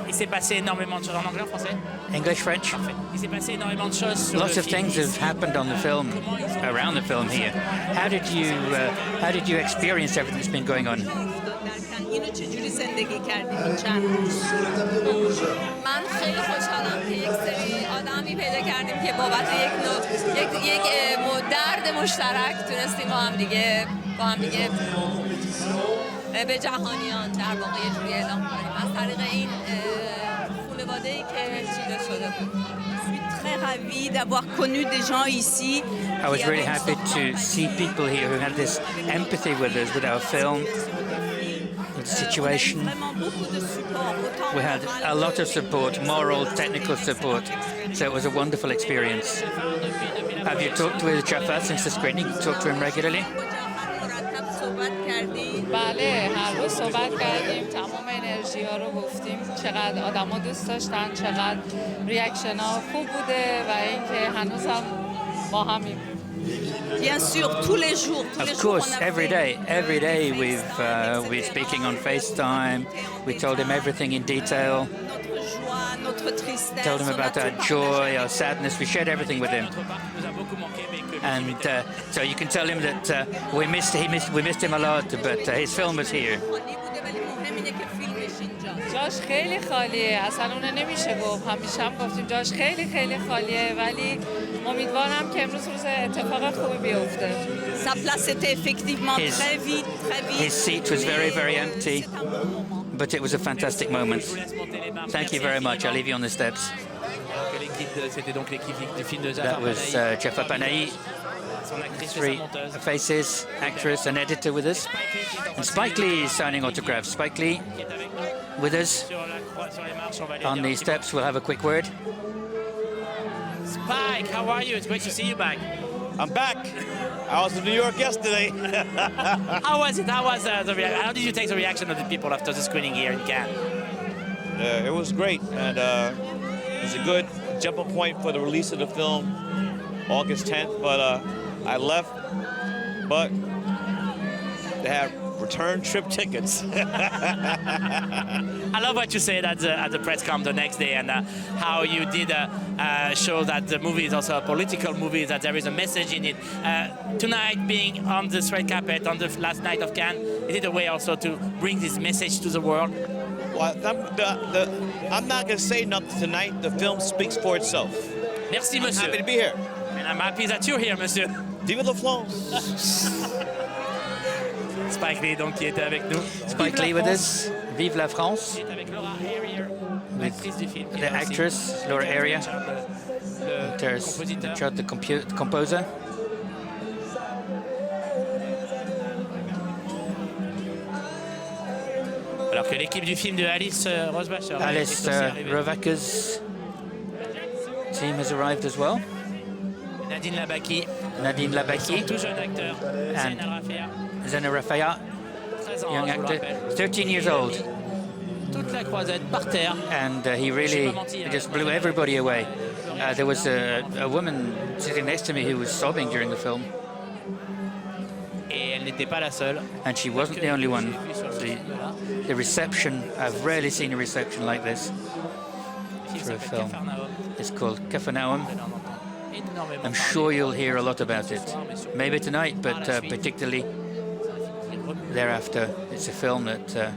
Il s'est passé énormément de choses en anglais, en français? English, French? Parfait. Il s'est passé énormément de choses sur Lots le of film. things have happened on the film, around the film here. How did you experience everything that's been going on? اینو چجوری زندگی کردی این چند روز؟ من خیلی خوشحالم که یک سری آدمی پیدا کردیم که بابت یک درد مشترک تونستیم با هم دیگه به جهانیان در واقع یه جوری اعلام کنیم از طریق این خانواده‌ای که چیده شده بود. ravie d'avoir connu des gens ici. I was really happy to see people here who had this empathy with us, with our film, with the situation. We had a lot of support, moral, technical support, so it was a wonderful experience. Have you talked with Jaffa since the screening? Talked to him regularly? بله هر روز صحبت کردیم تمام انرژی ها رو گفتیم چقدر آدم ها دوست داشتن چقدر ریاکشن ها خوب بوده و اینکه هنوز هم ما همیم Bien sûr, tous les jours. Of course, every day we're speaking on FaceTime. We told him everything in detail. Told him about our joy, our sadness. We shared everything with him. And so you can tell him that we missed him a lot, but his film was here. جاش خیلی خالیه اصلا اون نمیشه گفت همیشه هم گفتیم جاش خیلی خیلی خالیه ولی امیدوارم که امروز روز اتفاق خوبی بیفته Sa place était effectivement très vite. His seat was very empty, but it was a fantastic moment. Thank you very much. I'll leave you on the steps. That was Jaffa Panahi, 3 faces, actress and editor with us. And Spike Lee is signing autographs. Spike Lee with us on the steps. We'll have a quick word. Spike, how are you? It's great to see you back. I'm back. I was in New York yesterday. How was it? How did you take the reaction of the people after the screening here in Cannes? It was great, and it was a good jumping point for the release of the film August 10th, but I left, but they have return trip tickets. I love what you said at the press conference the next day, and how you did show that the movie is also a political movie, that there is a message in it. Tonight, being on the red carpet on the last night of Cannes, is it a way also to bring this message to the world? Well, I'm not going to say nothing tonight. The film speaks for itself. Merci, monsieur. I'm happy to be here. And I'm happy that you're here, monsieur. Vive la France! Spike Lee, donc, qui était avec nous. Spike Lee with us. Vive la France. With the actress, Laura Area. There's the composer. Alors que l'équipe du film de Alice Rosbacher. Alice Rovaka's team has arrived as well. Nadine Labaki. Tout jeune acteur. And Zena Rafaya, young actor, 13 years old. Toute la croisette par terre. And he really just blew everybody away. There was a woman sitting next to me who was sobbing during the film. Et elle n'était pas la seule. And she wasn't the only one. The reception, I've rarely seen a reception like this for a film. It's called Capernaum. I'm sure you'll hear a lot about it. Maybe tonight, but particularly thereafter. It's a film that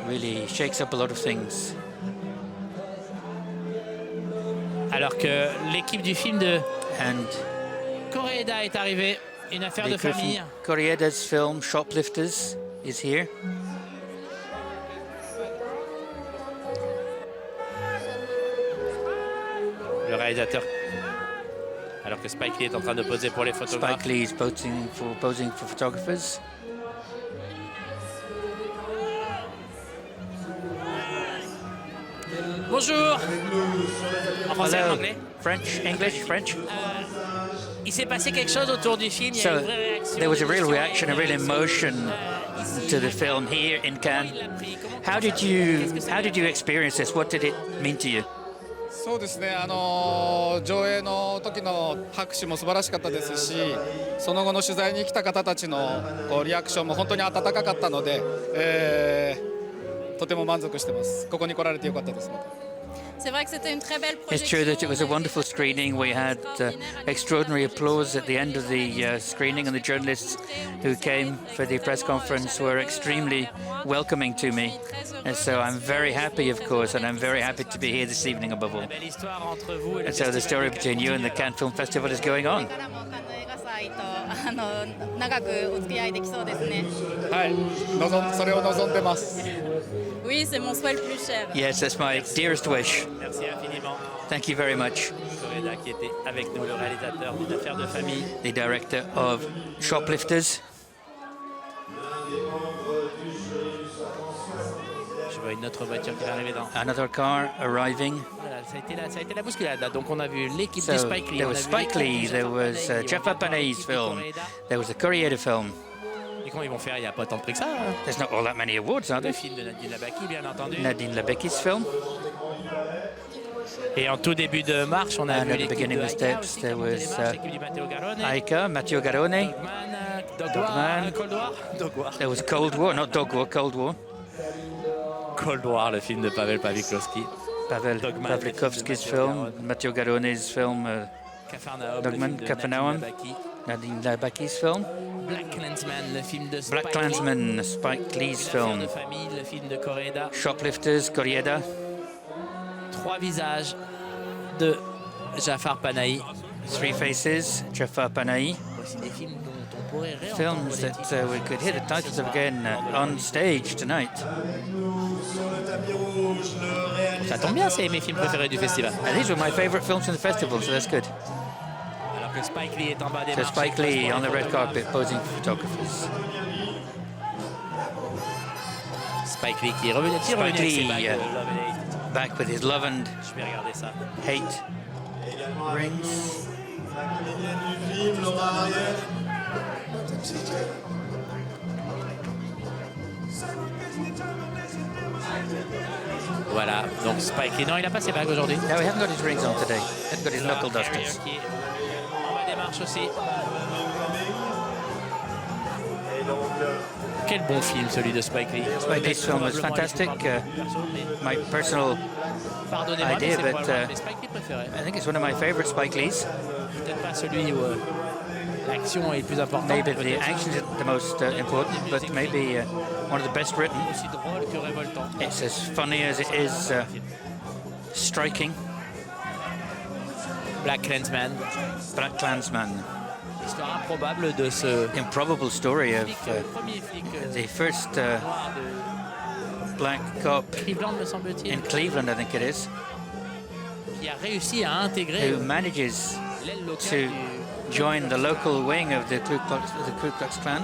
really shakes up a lot of things. Alors que l'équipe du film de Koreeda est arrivée, une affaire de famille. Koreeda's film Shoplifters is here. Le réalisateur, alors que Spike Lee est en train de poser pour les photographes. Spike Lee is posing for photographers. Bonjour. En français, en Hello. anglais. French, English, French. Il s'est passé quelque chose autour du film. Il y a So une vraie réaction. there was a real reaction, a real emotion to the film here in Cannes. How did you experience this? What did it mean to you? そうですね、上映の時の拍手も素晴らしかったですし、その後の取材に来た方たちのリアクションも本当に温かかったので、とても満足してます。ここに来られてよかったです。It's true that it was a wonderful screening. We had extraordinary applause at the end of the screening, and the journalists who came for the press conference were extremely welcoming to me. And so I'm very happy, of course, and I'm very happy to be here this evening above all. And so the story between you and the Cannes Film Festival is going on. いと長くお付き合いできそうですね。はい、それを望んでます。Oui, c'est mon souhait le plus cher. Yes, that's my dearest wish. Merci infiniment. Thank you very much. Koreda qui était avec nous, le réalisateur d'une affaire de famille. The director of Shoplifters. Je vois une autre voiture qui va arriver dans. Another car arriving. Voilà, ça a été la bousculade là. Donc on a vu l'équipe So de Spike Lee. there was Spike Lee, there was Jeff Panay's film, there was the Koreeda film. Et comment ils vont faire? Il n'y a pas tant de prix que ça. Hein. There's not all that many awards, are Le there? film de Nadine Labaki, bien entendu. Nadine Labecki's film. Et en tout début de marche, on a And vu at the l'équipe beginning de of the Aika steps, aussi, there comment was l'équipe du Matteo Garrone. Aika, Matteo Garrone, Dogman, Cold War. Dog War. There was Cold War, not Dog War, Cold War. Cold War, le film de Paweł Pawlikowski. Paweł Dogman, Pawlikowski's film, Matteo Garrone's film, Dogman, Capernaum, Nadine Labaki's film. Black Klansman, le film de Spike Black Klansman, Spike Lee's film. de famille, le film de Koreda. Shoplifters, Koreeda. Trois visages de Jafar Panahi. Three Faces, Jafar Panahi. Aussi des films dont on pourrait Films that we could hear the titles of again on stage tonight. Ça tombe bien, c'est mes films préférés du festival. And these were my favorite films in the festival, so that's good. Alors que Spike Lee est en bas des So marches. Spike Lee on the red carpet posing for photographers. Spike Lee qui est revenu, Spike avec ses Lee, bagues de Love and Hate. back with his love and Je vais regarder ça. hate rings. Voilà, donc Spike Lee, non, il n'a pas ses bagues aujourd'hui. No, he hasn't got his rings on today. He hasn't got his knuckle dusters. Qui est en bas des marches aussi. Quel bon film celui de Spike Lee. Spike Lee's film was fantastic. My personal Pardonnez-moi, mais idea, c'est but probablement mes Spike Lee préférés. I think it's one of my favorite Spike Lees. Peut-être pas celui où l'action est le plus importante. Maybe the action isn't the most important, but maybe one of the best written. Aussi drôle que révoltant. It's as funny as it is striking. Black Klansman. Black Klansman. L'histoire improbable de ce Improbable story of premier flic the first noir de black cop Cleveland, me semble-t-il, in Cleveland, I think it is, qui a réussi à intégrer who manages l'aile locale to du... join the local wing of the Ku Klux Klan.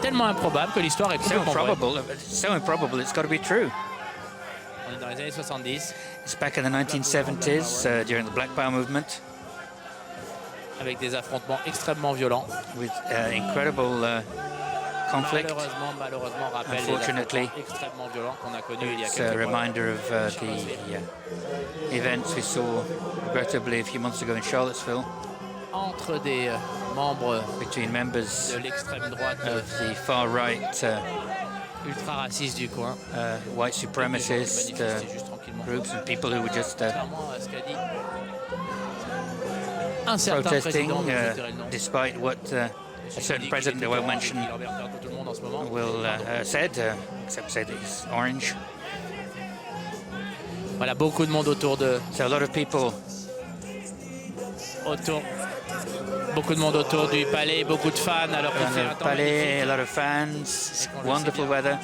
Tellement improbable que l'histoire est So complètement vraie. improbable, it's got to be true. On est dans les années 70, It's back in the 1970s during the Black Power movement avec des affrontements extrêmement violents. with incredible conflict. Malheureusement, rappelle les Unfortunately, affrontements extrêmement violents qu'on a connus il y a it's a quelques mois. reminder of the events we saw regrettably a few months ago in Charlottesville Entre des membres between members de l'extrême droite of the far right ultra racistes du coin, white supremacist juste tranquillement. groups and people who were just Contrairement à ce qu'a dit un certain protesting président, dont je tairai le nom, despite what a certain president who I won't mention Roberto, tout le monde en ce moment. will said, except say that he's orange. Voilà, beaucoup de monde autour de So a lot of people beaucoup de monde autour du palais, beaucoup de fans alors qu'il around fait un the temps palais, magnifique. a lot of fans, wonderful weather.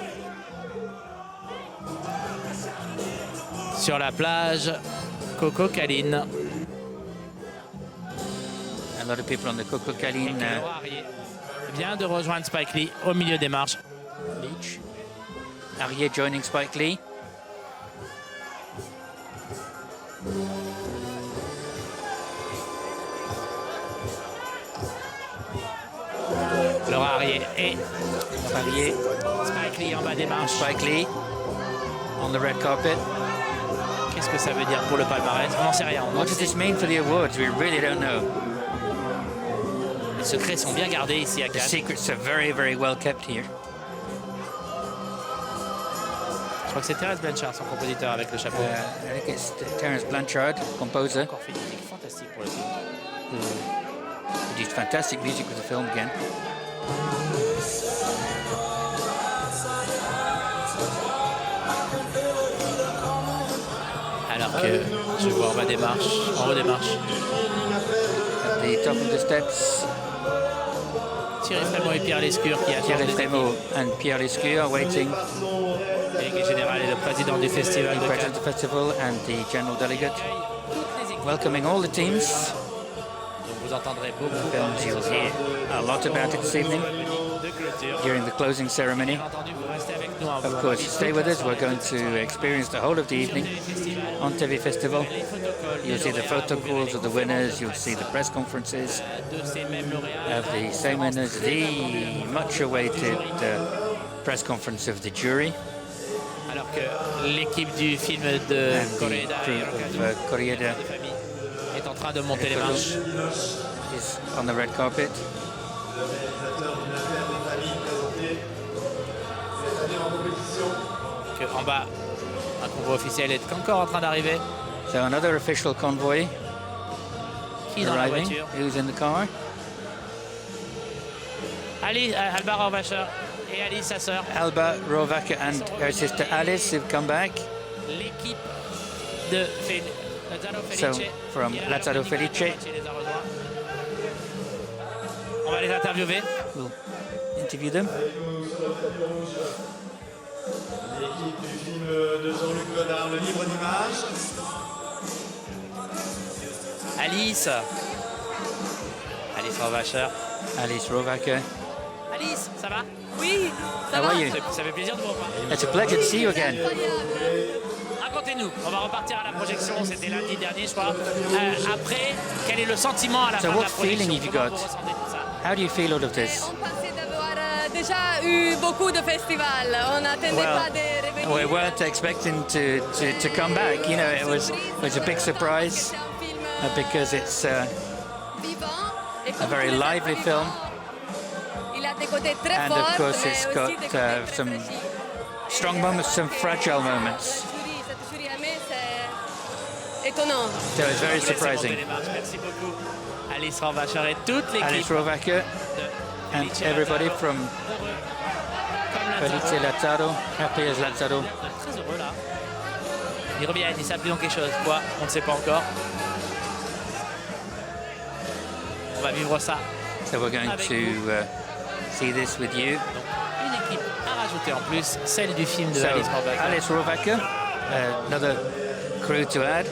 Sur la plage Coco Caline. A lot of people on the Kukulkaline Vient de rejoindre Spike Lee au milieu des marches. beach. Arié joining Spike Lee. Laura Arié et Arié, Spike Lee en bas des marches. Spike Lee on the red carpet. Qu'est-ce que ça veut dire pour le palmarès? On n'en sait rien. What does this mean for the awards? We really don't know. Les secrets sont bien gardés ici à The Cannes. secrets are very, very well kept here. Je crois que c'est Thérèse Blanchard, son compositeur avec le chapeau. I think it's Terence Blanchard, composer, Encore fait une musique fantastique pour le film. who produced fantastic music with the film again. Alors que je vois en bas des marches, en haut des marches, the top of the steps. Thierry Frémaux et Pierre Lescure qui attendent. Thierry Frémaux and Pierre Lescure are waiting. Délégué général et le président du festival. The president of the festival and the general delegate. Welcoming all the teams. Vous entendrez beaucoup. Films you'll hear a lot about it this evening during the closing ceremony. Of course, stay with us. We're going to experience the whole of the evening on TV Festival. You'll see the photo calls of the winners. You'll see the press conferences of the same winners. The much-awaited press conference of the jury. Alors que l'équipe du film de Koryelenko est en train de monter les marches. Is on the red carpet. Que en bas, un convoi officiel est encore en train d'arriver. So another official convoy arriving. Who's in the car? Alba Rovacher et Alice, sa sœur. Alba Rovacher and her sister Alice have come back. L'équipe de Lazzaro Felice. So from Lazzaro Felice. On va les interviewer. We'll interview them. L'équipe du film de Jean-Luc Godard, Le Livre d'Images. Alice Rovacher. Alice Rovacher. Alice, ça va? Oui, ça How va. are you? Ça fait plaisir de vous revoir. It's a pleasure to see you again. Racontez-nous, on va repartir à la projection, c'était lundi dernier, je crois. Après, quel est le sentiment à la fin de la projection? So what feeling have you got? How do you feel out of this? On pensait d'avoir déjà eu beaucoup de festivals. On n'attendait pas de revenir. We weren't expecting to come back. You know, it was a big surprise because it's a very lively film. And of course, it's got some strong moments, some fragile moments. So it's very surprising. Alice Rovacher et toute l'équipe. Alice Rovacher and everybody from Felice Lazzaro, happy as Lazzaro. Très heureux là. Ils reviennent, ils s'appuient dans quelque chose. Quoi? On ne sait pas encore. On va vivre ça. So we're going to see this with you. Une équipe à rajouter en plus, celle du film de So, Alice Rovacher. Alice Rovacher, another crew to add.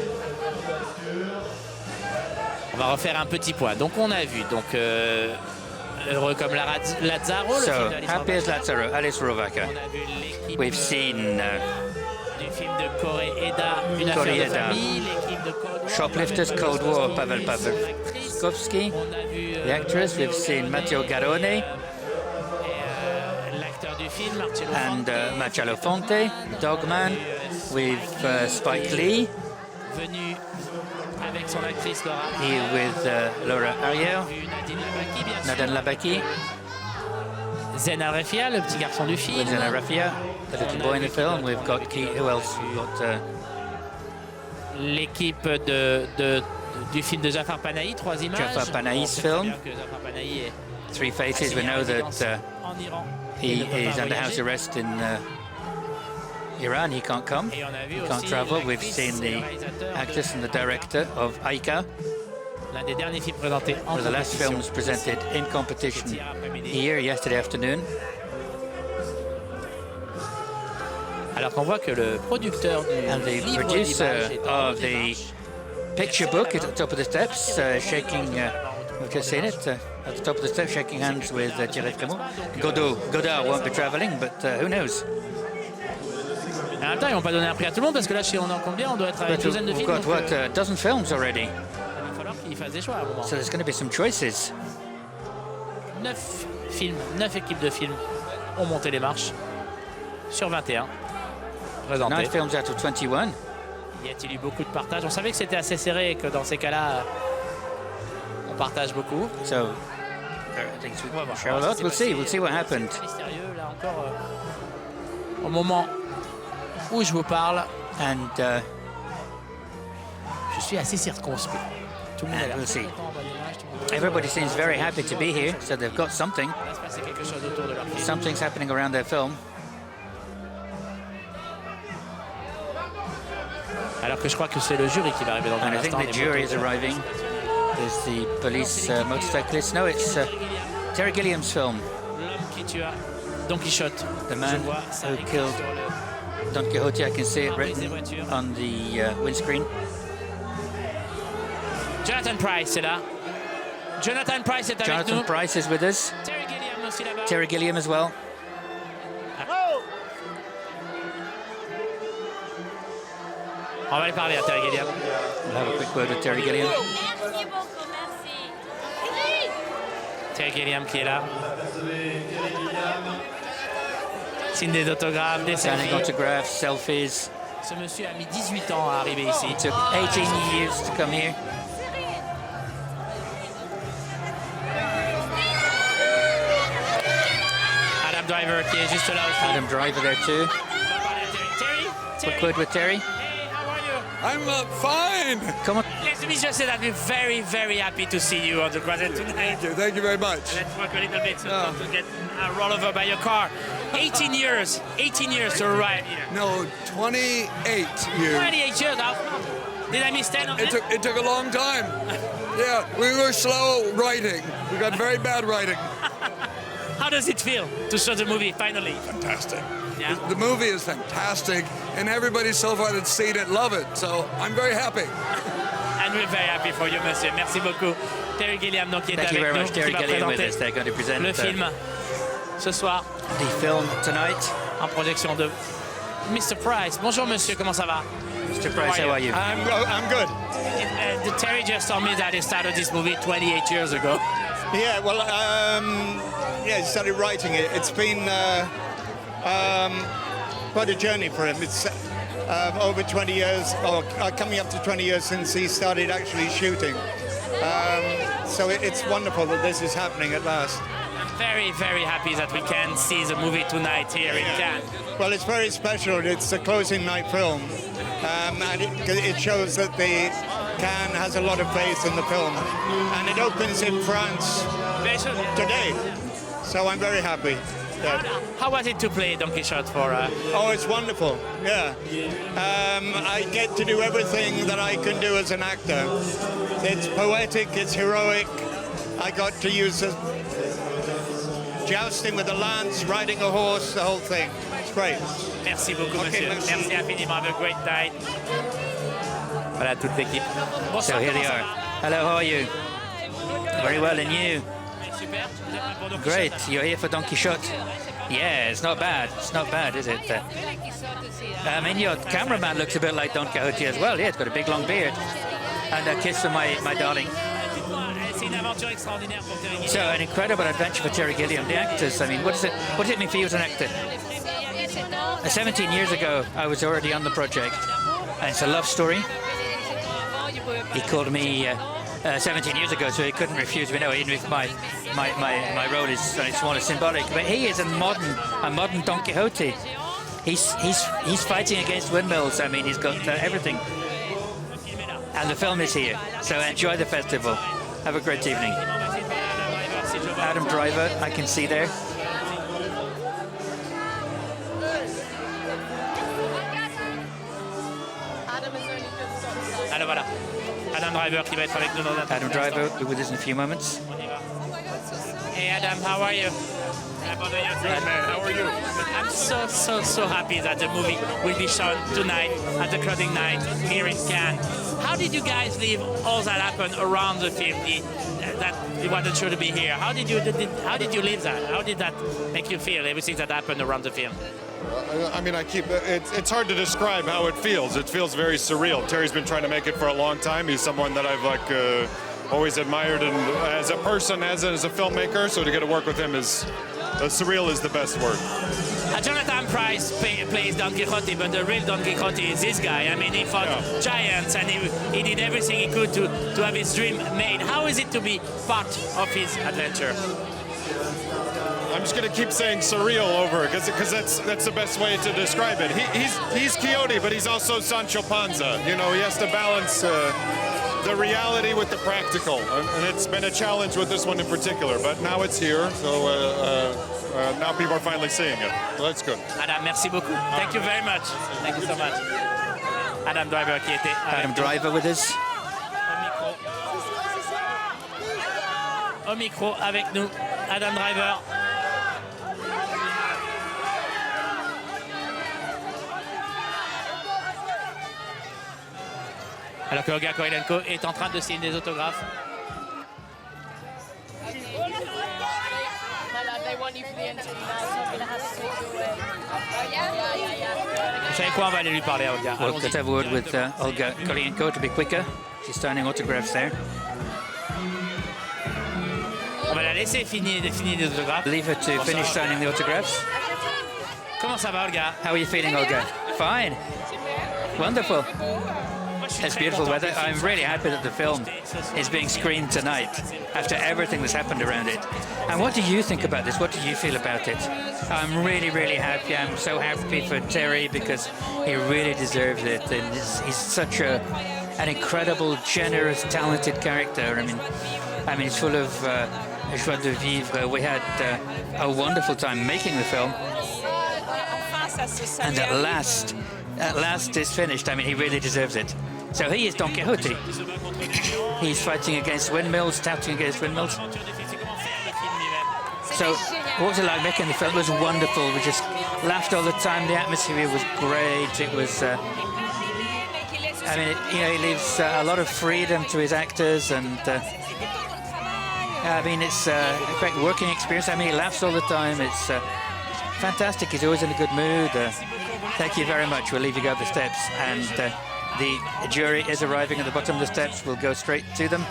On va refaire un petit point. Donc on a vu, donc heureux comme Lazzaro, le So, film de Alice happy as Rovacher. Lazzaro, Alice Rovacher. On a vu l'équipe We've seen du film de Koryelenta, Une affaire de famille, l'équipe de Cold War. Shoplifters, Cold War, Paweł Pawlikowski. The actress, we've seen Matteo Garrone L'acteur du film, Marcello and Marcello Fonte, Dogman, with Spike Lee. Venu avec son actrice Laura. Here with Laura Ariel, Nadine Labaki, bien sûr. Nadine Labaki, Zen Arefia, le petit garçon du film. with Zena Raffia, the little boy in the film. We've got who else? We've got l'équipe du film de Jafar Panahi, 3 images. Jafar Panahi's film. Jafar Panahi est Three Faces. We know that en Iran. he is under house arrest in Iran. He can't come. Et on a vu He can't aussi travel. We've l'actrice seen et le the réalisateur actress and the director of Aika, l'un des derniers films présentés en one of the last compétition. films presented in competition here yesterday afternoon. Alors qu'on voit que le producteur du And the livre producer d'images est en of the picture book is at the top of the steps, shaking, we've just seen it, at the top of the steps, shaking hands with Thierry Frémaux. Godard won't be traveling, but who knows? En même temps, ils vont pas donner un prix à tout le monde parce que là, chez On en combien, on doit être à une But douzaine de we've films. got, what, a dozen films already, Il va falloir qu'ils fassent des choix à un moment. so there's going to be some choices. 9 films, 9 équipes de films ont monté les marches sur 21 présentés. 9 films out of 21. Y a-t-il eu beaucoup de partage? On savait que c'était assez serré et que dans ces cas-là, on partage beaucoup. So, things we can show a lot. We'll see what happened. C'est mystérieux, là encore, au moment où je vous parle, And je suis assez circonspect. Tout le monde a l'air we'll see. content en bas des images, tout le monde- Everybody seems very happy to be here, so they've got something. Il va se passer quelque chose autour de leur film. Something's happening around their film. Alors que je crois que c'est le jury qui va arriver dans un And I think instant. the jury is arriving. There's the police motorcyclist. No, it's Terry Gilliam's film. Don Quixote. The man who killed Don Quixote. I can see it written on the windscreen. Jonathan Pryce est là. Jonathan Pryce est avec nous. Jonathan Pryce is with us. Terry Gilliam aussi là-bas. Terry Gilliam as well. On va aller parler à Terry Gilliam. We'll have a quick word with Terry Gilliam. Merci beaucoup, merci. Terry Gilliam qui est là. Signe des autographes, des Signing selfies. autographs, selfies. Ce monsieur a mis 18 ans à arriver ici. It took 18 years to come here. Adam Driver qui est juste là aussi. Adam Driver there too. Terry? Quick word with Terry. I'm fine. Come on. Let me just say that we're very, very happy to see you on the Quixote tonight. Thank you very much. Let's work a little bit so not to get run over by your car. 18 years to arrive here. No, 28 years. 28 years. Did I miss 10 of them? It took a long time. Yeah, we were slow writing. We got very bad writing. How does it feel to show the movie finally? Fantastic. Yeah. The movie is fantastic, and everybody so far that's seen it love it. So I'm very happy. And we're very happy for you, monsieur. Merci beaucoup. Terry Gilliam, donc, qui est Thank you avec very nous, much, Terry qui va Gilliam with présenter us. They're going to present le film ce soir. The film tonight. En projection de Mr. Pryce. Bonjour, monsieur. Comment ça va? Mr. Pryce, how are you? I'm good. Terry just told me that he started this movie 28 years ago. Yeah, well, yeah, he started writing it. It's been quite a journey for him. It's over 20 years, or coming up to 20 years since he started actually shooting. So it's wonderful that this is happening at last. I'm very, very happy that we can see the movie tonight here in Cannes. Well, it's very special. It's a closing night film, and it shows that the Cannes has a lot of faith in the film, and it opens in France today. So I'm very happy. Yeah. How was it to play Don Quixote for? Oh, it's wonderful. Yeah, I get to do everything that I can do as an actor. It's poetic. It's heroic. I got to use jousting with a lance, riding a horse, the whole thing. It's great. Merci beaucoup, monsieur. Merci infiniment. Have a great night. Voilà toute l'équipe. So here they are. Hello, how are you? Very well, and you? Great, you're here for Don Quixote. Yeah, it's not bad. It's not bad, is it? I mean, your cameraman looks a bit like Don Quixote as well. Yeah, it's got a big long beard. And a kiss from my darling. So, an incredible adventure for Terry Gilliam. The actors, I mean, what does it mean for you as an actor? 17 years ago, I was already on the project. And it's a love story. He called me 17 years ago, so he couldn't refuse me. No, even if my role is only small and symbolic. But he is a modern Don Quixote. He's fighting against windmills. I mean, he's got everything. And the film is here, so enjoy the festival. Have a great evening. Adam Driver, I can see there. Alors voilà, Adam Driver qui va être avec nous dans un Adam Driver will be with us in a few moments. Hey Adam, how are you? Good man, how are you? I'm so happy that the movie will be shown tonight at the closing night here in Cannes. How did you guys leave all that happened around the film? That it wasn't sure to be here. How did you leave that? How did that make you feel? Everything that happened around the film. I mean, it's hard to describe how it feels. It feels very surreal. Terry's been trying to make it for a long time. He's someone that I've always admired, and as a person, as a filmmaker. So to get to work with him is surreal is the best word. Jonathan Pryce plays Don Quixote, but the real Don Quixote is this guy. I mean, he fought giants and he did everything he could to have his dream made. How is it to be part of his adventure? I'm just going to keep saying surreal over because that's the best way to describe it. He's Quixote, but he's also Sancho Panza. You know, he has to balance the reality with the practical, and it's been a challenge with this one in particular. But now it's here, so now people are finally seeing it. So that's good. Adam, merci beaucoup. Thank you very much. Thank you so much. Adam Driver qui était. Adam Driver with us. au micro avec nous, Adam Driver. Alors que Olga KURYLENKO est en train de signer des autographes. Vous savez quoi, on va aller lui parler à Olga. We'll get a word with Olga KURYLENKO to be quicker. She's signing autographs there. On va la laisser finir des autographes. Leave her to finish signing the autographs. Comment ça va, Olga? How are you feeling, Olga? Fine. Wonderful. It's beautiful weather. I'm really happy that the film is being screened tonight after everything that's happened around it. And what do you think about this? What do you feel about it? I'm really, really happy. I'm so happy for Terry because he really deserves it. And he's such an incredible, generous, talented character. I mean, it's full of joie de vivre. We had a wonderful time making the film. And at last it's finished. I mean, he really deserves it. So he is Don Quixote. He's fighting against windmills, touting against windmills. So what was it like making the film? It was wonderful. We just laughed all the time. The atmosphere was great. It was, I mean, he leaves a lot of freedom to his actors, and I mean, it's a great working experience. I mean, he laughs all the time. It's fantastic. He's always in a good mood. Thank you very much. We'll leave you go up the steps, and the jury is arriving at the bottom of the steps. We'll go straight to them.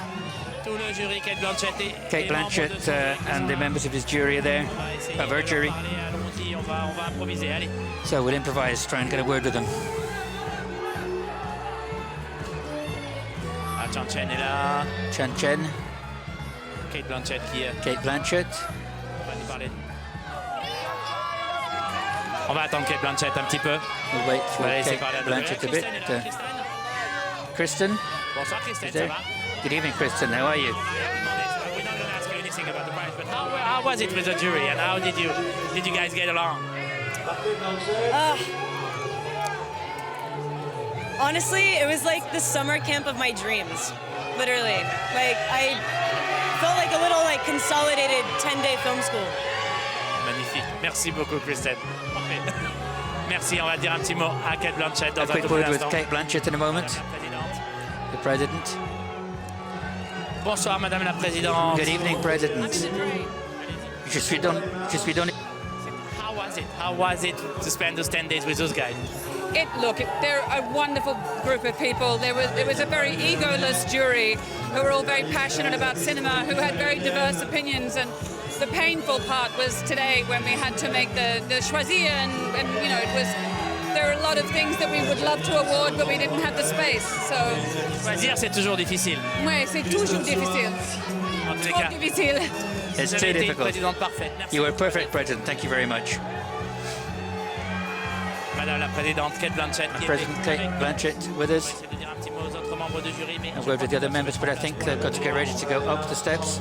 Kate Blanchett and the members of his jury are there, of her jury. So we'll improvise, try and get a word with them. Chan Chen est là. Chan Chen. Kate Blanchett qui est. Kate Blanchett. On va nous parler. On va attendre Kate Blanchett un petit peu. We'll wait for Kate Blanchett a bit. Kristen. Bonsoir Kristen, ça va? Good evening, Kristen. How are you? We're not going to ask you anything about the prize, but how was it with the jury, and how did you guys get along? Honestly, it was like the summer camp of my dreams, literally. Like, I felt like a little consolidated 10-day film school. Magnifique. Merci beaucoup, Kristen. Parfait. Merci. On va dire un petit mot à Kate Blanchett dans a un quick tout word petit with instant. Kate Blanchett in a moment. The President. Bonsoir, Madame la Présidente. Good evening, President. Je suis dans. How was it to spend those 10 days with those guys? They're a wonderful group of people. It was a very egoless jury who were all very passionate about cinema, who had very diverse opinions. And the painful part was today when we had to make the choisir, and there are a lot of things that we would love to award, but we didn't have the space. So choisir, c'est toujours difficile. Oui, c'est toujours difficile. En tous les cas, difficile. It's too difficult. You were a perfect president. Thank you very much. Madame la Présidente, Kate Blanchett. President Kate Blanchett with us. I've worked with the other members, but I think they've got to get ready to go up the steps.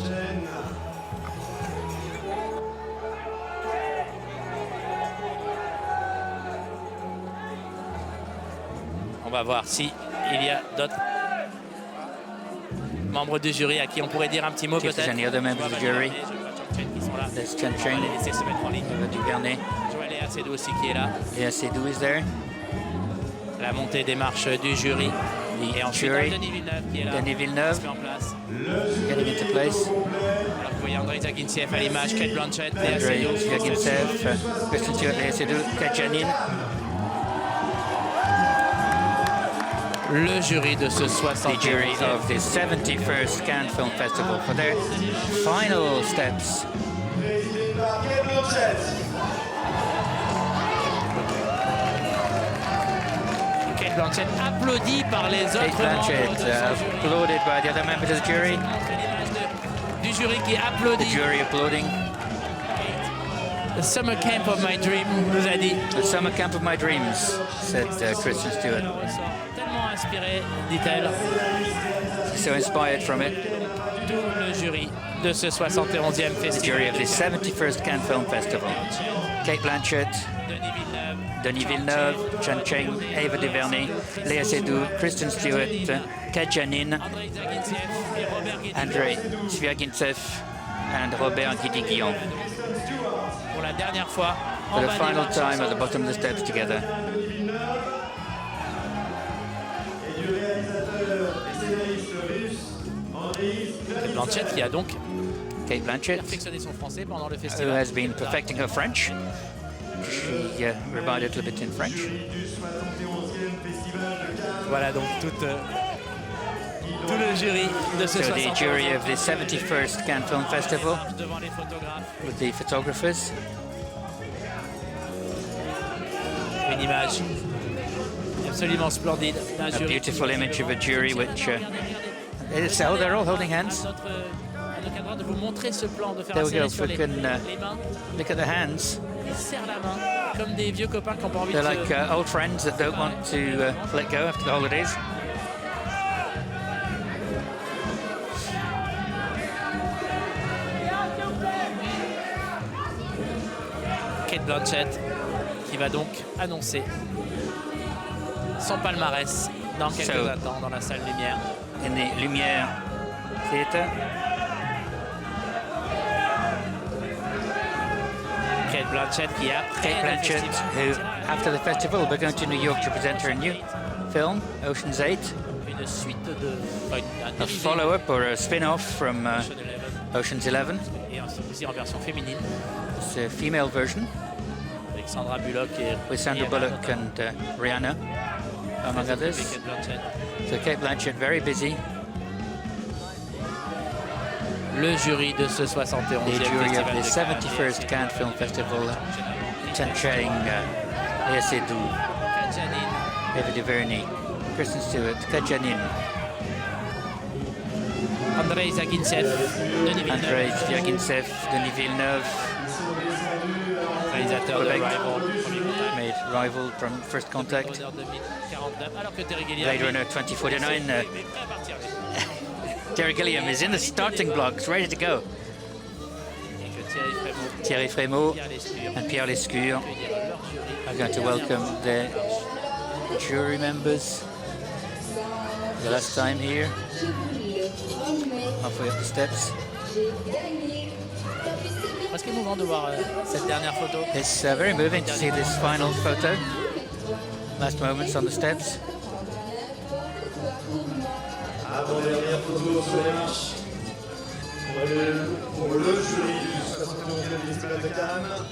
On va voir si il y a d'autres membres du jury à qui on pourrait dire un petit mot peut-être. There's any other members of the jury. There's Chan Chen. On va les laisser se mettre en ligne. Vernet. Léa Seydoux aussi qui est là. Léa Seydoux is there. La montée des marches du jury. Et ensuite jury. Denis Villeneuve qui est là. Denis Villeneuve. En place. Getting into place. Alors vous voyez Andrei Zagintsev à l'image, Kate Blanchett, Léa Seydoux. Andrei Zagintsev, Kristen Stewart, Léa Seydoux, Kajanin. Le jury de ce 60e. The jury of the 71st Cannes Film Festival for their final steps. Kate Blanchett applaudie par les autres Kate Blanchett, applauded by the other members of the jury. Du jury qui applaudit. The jury applauding. The summer camp of my dream, nous a dit. The summer camp of my dreams, said Kristen Stewart. Tellement inspiré, dit-elle. So inspired from it. Tout le jury de ce 71e festival. The jury of the 71st Cannes Film Festival. Kate Blanchett, Denis Villeneuve, Chan Chen, Ava DuVernay, Léa Seydoux, Kristen Stewart, Kajanin, Andrei Zvyagintsev, and Robert Guédiguian. Pour la dernière fois, For the final time at the bottom of the steps together. Kate Blanchett qui a donc Kate Blanchett, perfectionné son français pendant le who festival. has been perfecting her French. She revised it a little bit in French. Voilà donc tout le jury de ce So the 60e. jury of the 71st Cannes Film Festival Devant les photographes, with the photographers. une image absolument splendide d'un A jury. beautiful image of a jury which oh, they're all holding hands. À notre cadre de vous montrer ce plan, de faire There un we go. serré sur We can les mains. look at the hands. Ils serrent la main comme des vieux copains qui n'ont pas envie de They're se... like old friends that don't want to let go after the holidays. Kate Blanchett qui va donc annoncer son palmarès dans quelques So, instants dans la salle lumière. In the Lumière Theatre. Kate Blanchett qui après Kate le Blanchett, festival, who after the festival we're going to New York to present her new film, Ocean's 8, une suite de un a dérivé follow-up or a spin-off from Ocean's 11. et aussi en version féminine It's a female version avec Sandra Bullock et with Sandra Rihanna, Bullock and Rihanna, among et others. Kate Blanchett. So Kate Blanchett, very busy. Le jury de ce 71e The jury of festival the de Cannes. 71st Cannes Film Festival, Tencheng, Léa Seydoux, Eva DuVernay, Kristen Stewart, Kajanin, Andrei Zagintsev, Denis Villeneuve, Andrei Zvyagintsev, Denis Villeneuve, réalisateur de Quebec, Rival, Premier Contact, made Rival from First Contact, Blade Runner 2049, alors que Terry Gilliam Blade Runner 2049. Terry Gilliam is in the starting blocks, ready to go. Thierry Frémaux and Pierre Lescure are going to welcome the jury members for the last time here, halfway up the steps. Presque émouvant de voir cette dernière photo. It's very moving to see this final photo. Last moments on the steps. Avant-dernière photo sur les marches pour le jury du 71e Festival de Cannes.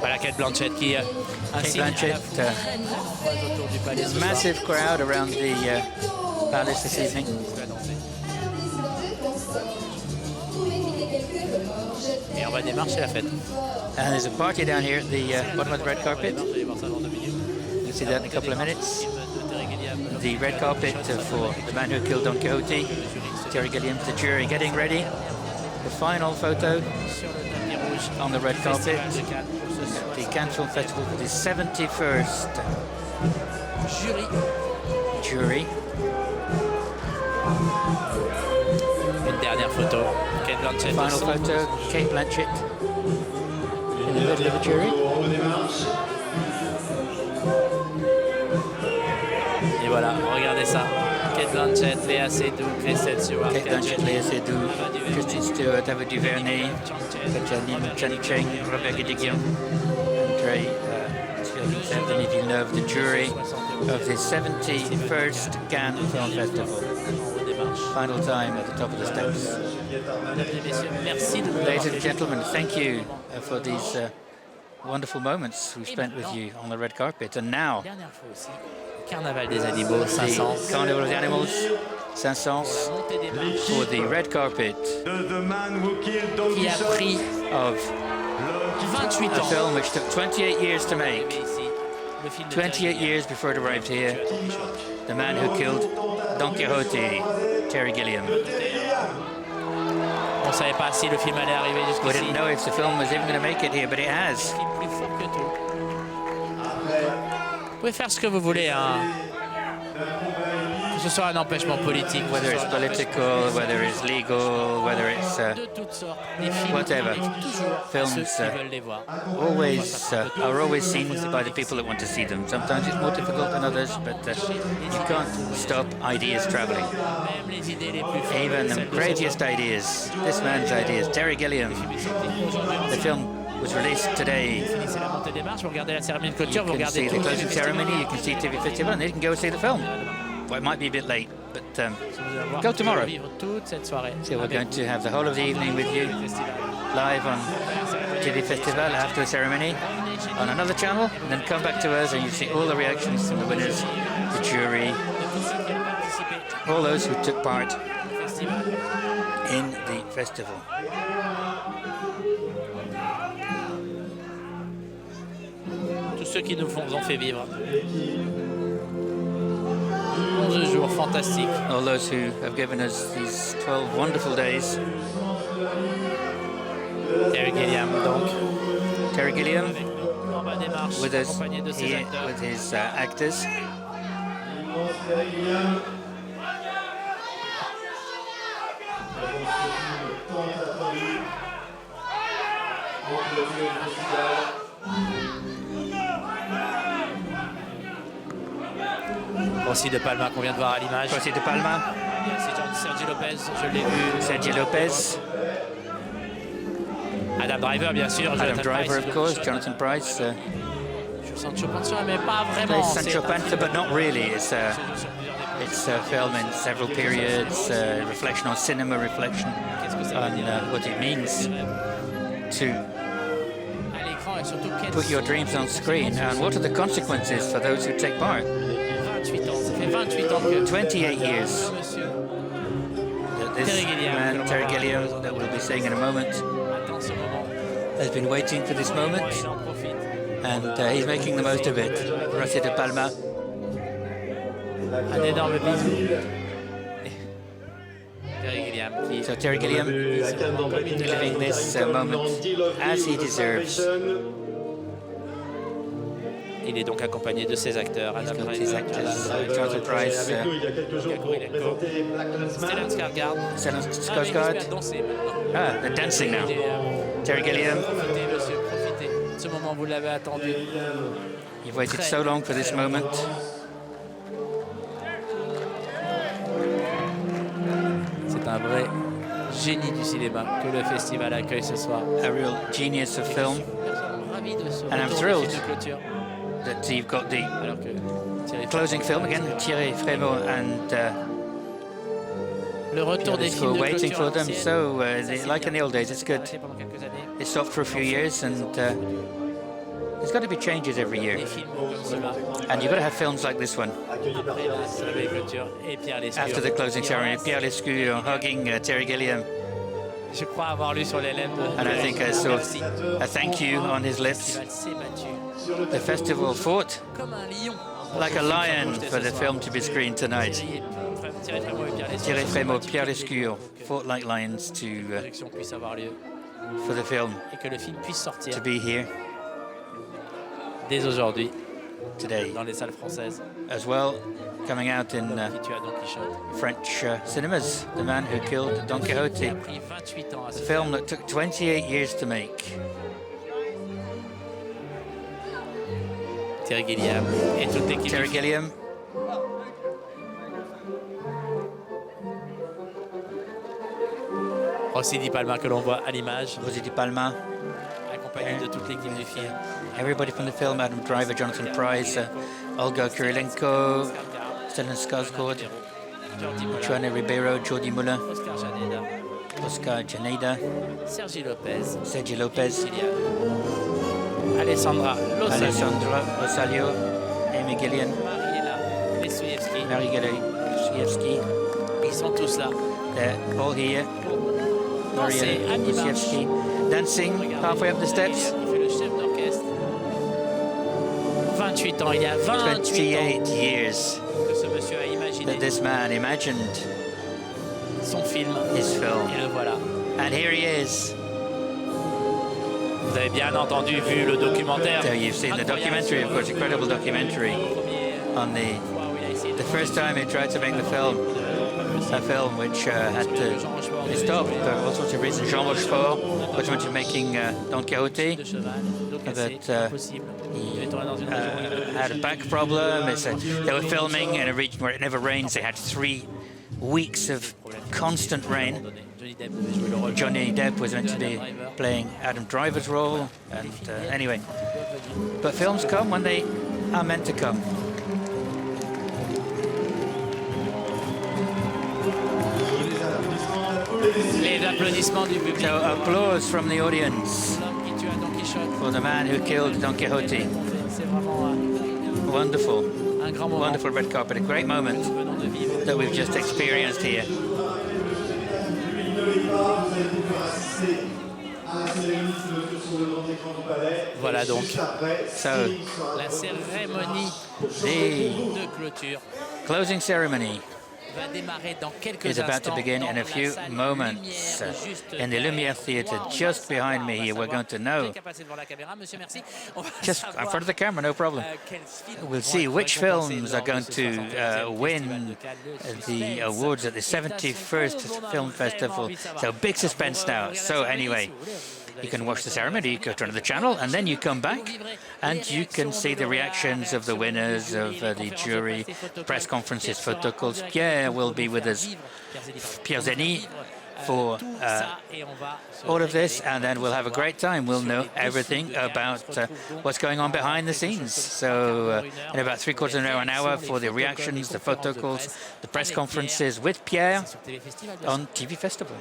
Voilà Kate Blanchett qui Kate Blanchett, autour du palais. ce massive soir. crowd around the palace this evening. Et on va démarcher la fête. And there's a party down here at the bottom of the red carpet. Vous allez voir ça dans 2 minutes. You'll see that in a couple of minutes. De Terry Gilliam. The red carpet for the man who killed Don Quixote, Terry Gilliam, the jury getting ready. The final photo Sur le tapis rouge on the red carpet. Festival de Cannes pour ce soir. The Cannes Film Festival for the 71st jury. Une dernière photo. Kate Blanchett. Final au centre. photo, Kate Blanchett in the middle of the jury. Et voilà, regardez ça. Kate Blanchett, Léa Seydoux, Kristen Stewart, Kate Blanchett, Léa Seydoux, Kristen Stewart, Eva DuVernay, Kajanin Cheng, Robert Guédiguian, Andrei Zvyagintsev, Denis Villeneuve, the jury of the 71st Cannes Film Festival. Final time at the top of the steps. Merci de nous avoir Ladies and fait gentlemen, thank you for these wonderful moments we've spent with you on the red carpet. And now, Dernière fois aussi. Carnaval des animaux, 500. the Carnival of the Animals, 500, for the red carpet Qui a pris of 28 a ans. film which took 28 years to make. Ici, le film de 28 years before it arrived here. The man who killed Don Quixote, Terry Gilliam. On ne savait pas si le film allait arriver We jusqu'ici. didn't know if the film was even going to make it here, but it has. Plus fort que tout. Vous pouvez faire ce que vous voulez. Hein. ce soit un empêchement politique, whether it's political, whether it's legal, whether it's whatever. Films are always seen by the people that want to see them. Sometimes it's more difficult than others, but you can't stop ideas traveling. Even the craziest ideas, this man's ideas, Terry Gilliam. The film was released today. You can see the closing ceremony, you can see TV Festival, and then you can go see the film. Well, it might be a bit late, but go tomorrow. So we're going to have the whole of the evening with you, live on TV Festival after the ceremony, on another channel, and then come back to us and you see all the reactions from the winners, the jury, all those who took part in the festival. Tous ceux qui nous ont fait vivre. 11 jours fantastiques. All those who have given us these 12 wonderful days. Terry Gilliam, donc. Terry Gilliam with us here with his actors. Rossi de Palma qu'on vient de voir à l'image. Rossi de Palma. C'est Sergi Lopez, je l'ai vu. Sergi Lopez. Adam Driver, bien sûr. Adam Driver, of course. Jonathan Pryce. Sancho Panza, mais pas vraiment. Sancho Panza, but not really. It's a film in several periods, reflection on cinema, reflection on what it means to put your dreams on screen, and what are the consequences for those who take part. 28 years that this man, Terry Gilliam, that we'll be seeing in a moment, has been waiting for this moment, and he's making the most of it. Rossi de Palma. Un énorme bisou. Terry Gilliam, so Terry Gilliam is living this moment as he deserves. Il est donc accompagné de ses acteurs, Adam Driver, Jonathan Pryce, KURYLENKO, STELLAN SKARSGARD. Ah, they're dancing now. Terry Gilliam. Profitez, monsieur, profitez. Ce moment, vous l'avez attendu. You've waited so long for this moment. C'est un vrai génie du cinéma que le festival accueille ce soir. A real genius of film. And I'm thrilled that you've got the closing film again, Thierry Frémaux and le retour des films waiting for them. So, like in the old days, it's good. It stopped for a few years, and there's got to be changes every year. And you've got to have films like this one. After the closing ceremony, Pierre Lescure hugging Terry Gilliam. And I think I saw a thank you on his lips. The festival fought like a lion for the film to be screened tonight. Thierry Frémaux, Pierre Lescure fought like lions for the film to be here dès aujourd'hui today dans les salles françaises. As well, coming out in French cinemas, The Man Who Killed Don Quixote, a film that took 28 years to make. Terry Gilliam et toute l'équipe. Terry Gilliam. Rossi di Palma que l'on voit à l'image. Rossi di Palma. Accompagné de toute l'équipe du film. Everybody from the film, Adam Driver, Jonathan Pryce, OLGA, KURYLENKO, STELLAN, SKARSGARD, JOANA, RIBEIRO, JORDI, MOLLA, JAENADA, Sergi Lopez, Alessandra Rosalio, Amy Gillian, Marie-Gélé Lusiewski. Ils sont tous là. They're all here. Marie-Gélé Lusiewski dancing halfway up the steps. 28 ans, il y a 28 years que ce monsieur a imaginé that this man imagined son film. His film. Et le voilà. And here he is. Vous avez bien entendu, vu le documentaire. So you've seen the documentary, of course, incredible documentary on the the first time he tried to make the film, a film which had to be stopped for all sorts of reasons. Jean Rochefort was wanted making Don Quixote, but he had a back problem. They were filming in a region where it never rains. They had 3 weeks of constant rain. Johnny Depp was meant to be playing Adam Driver's role, and anyway. But films come when they are meant to come. So applause from the audience for the man who killed Don Quixote. Wonderful, wonderful red carpet, a great moment that we've just experienced here. Voilà donc. So, la cérémonie de clôture closing ceremony is about to instants begin in a few moments. In the Lumière Theatre, just behind me here, we're going to know, just in front of the camera, no problem. We'll see which films are going to win the awards at the 71st Film Festival. So big suspense now. So anyway, you can watch the ceremony, you go to another channel, and then you come back and you can see the reactions of the winners, of the jury, press conferences, photo calls. Pierre will be with us, Pierre Zeni, for all of this, and then we'll have a great time. We'll know everything about what's going on behind the scenes. So in about 3/4 of an hour for the reactions, the photo calls, the press conferences with Pierre on TV Festival.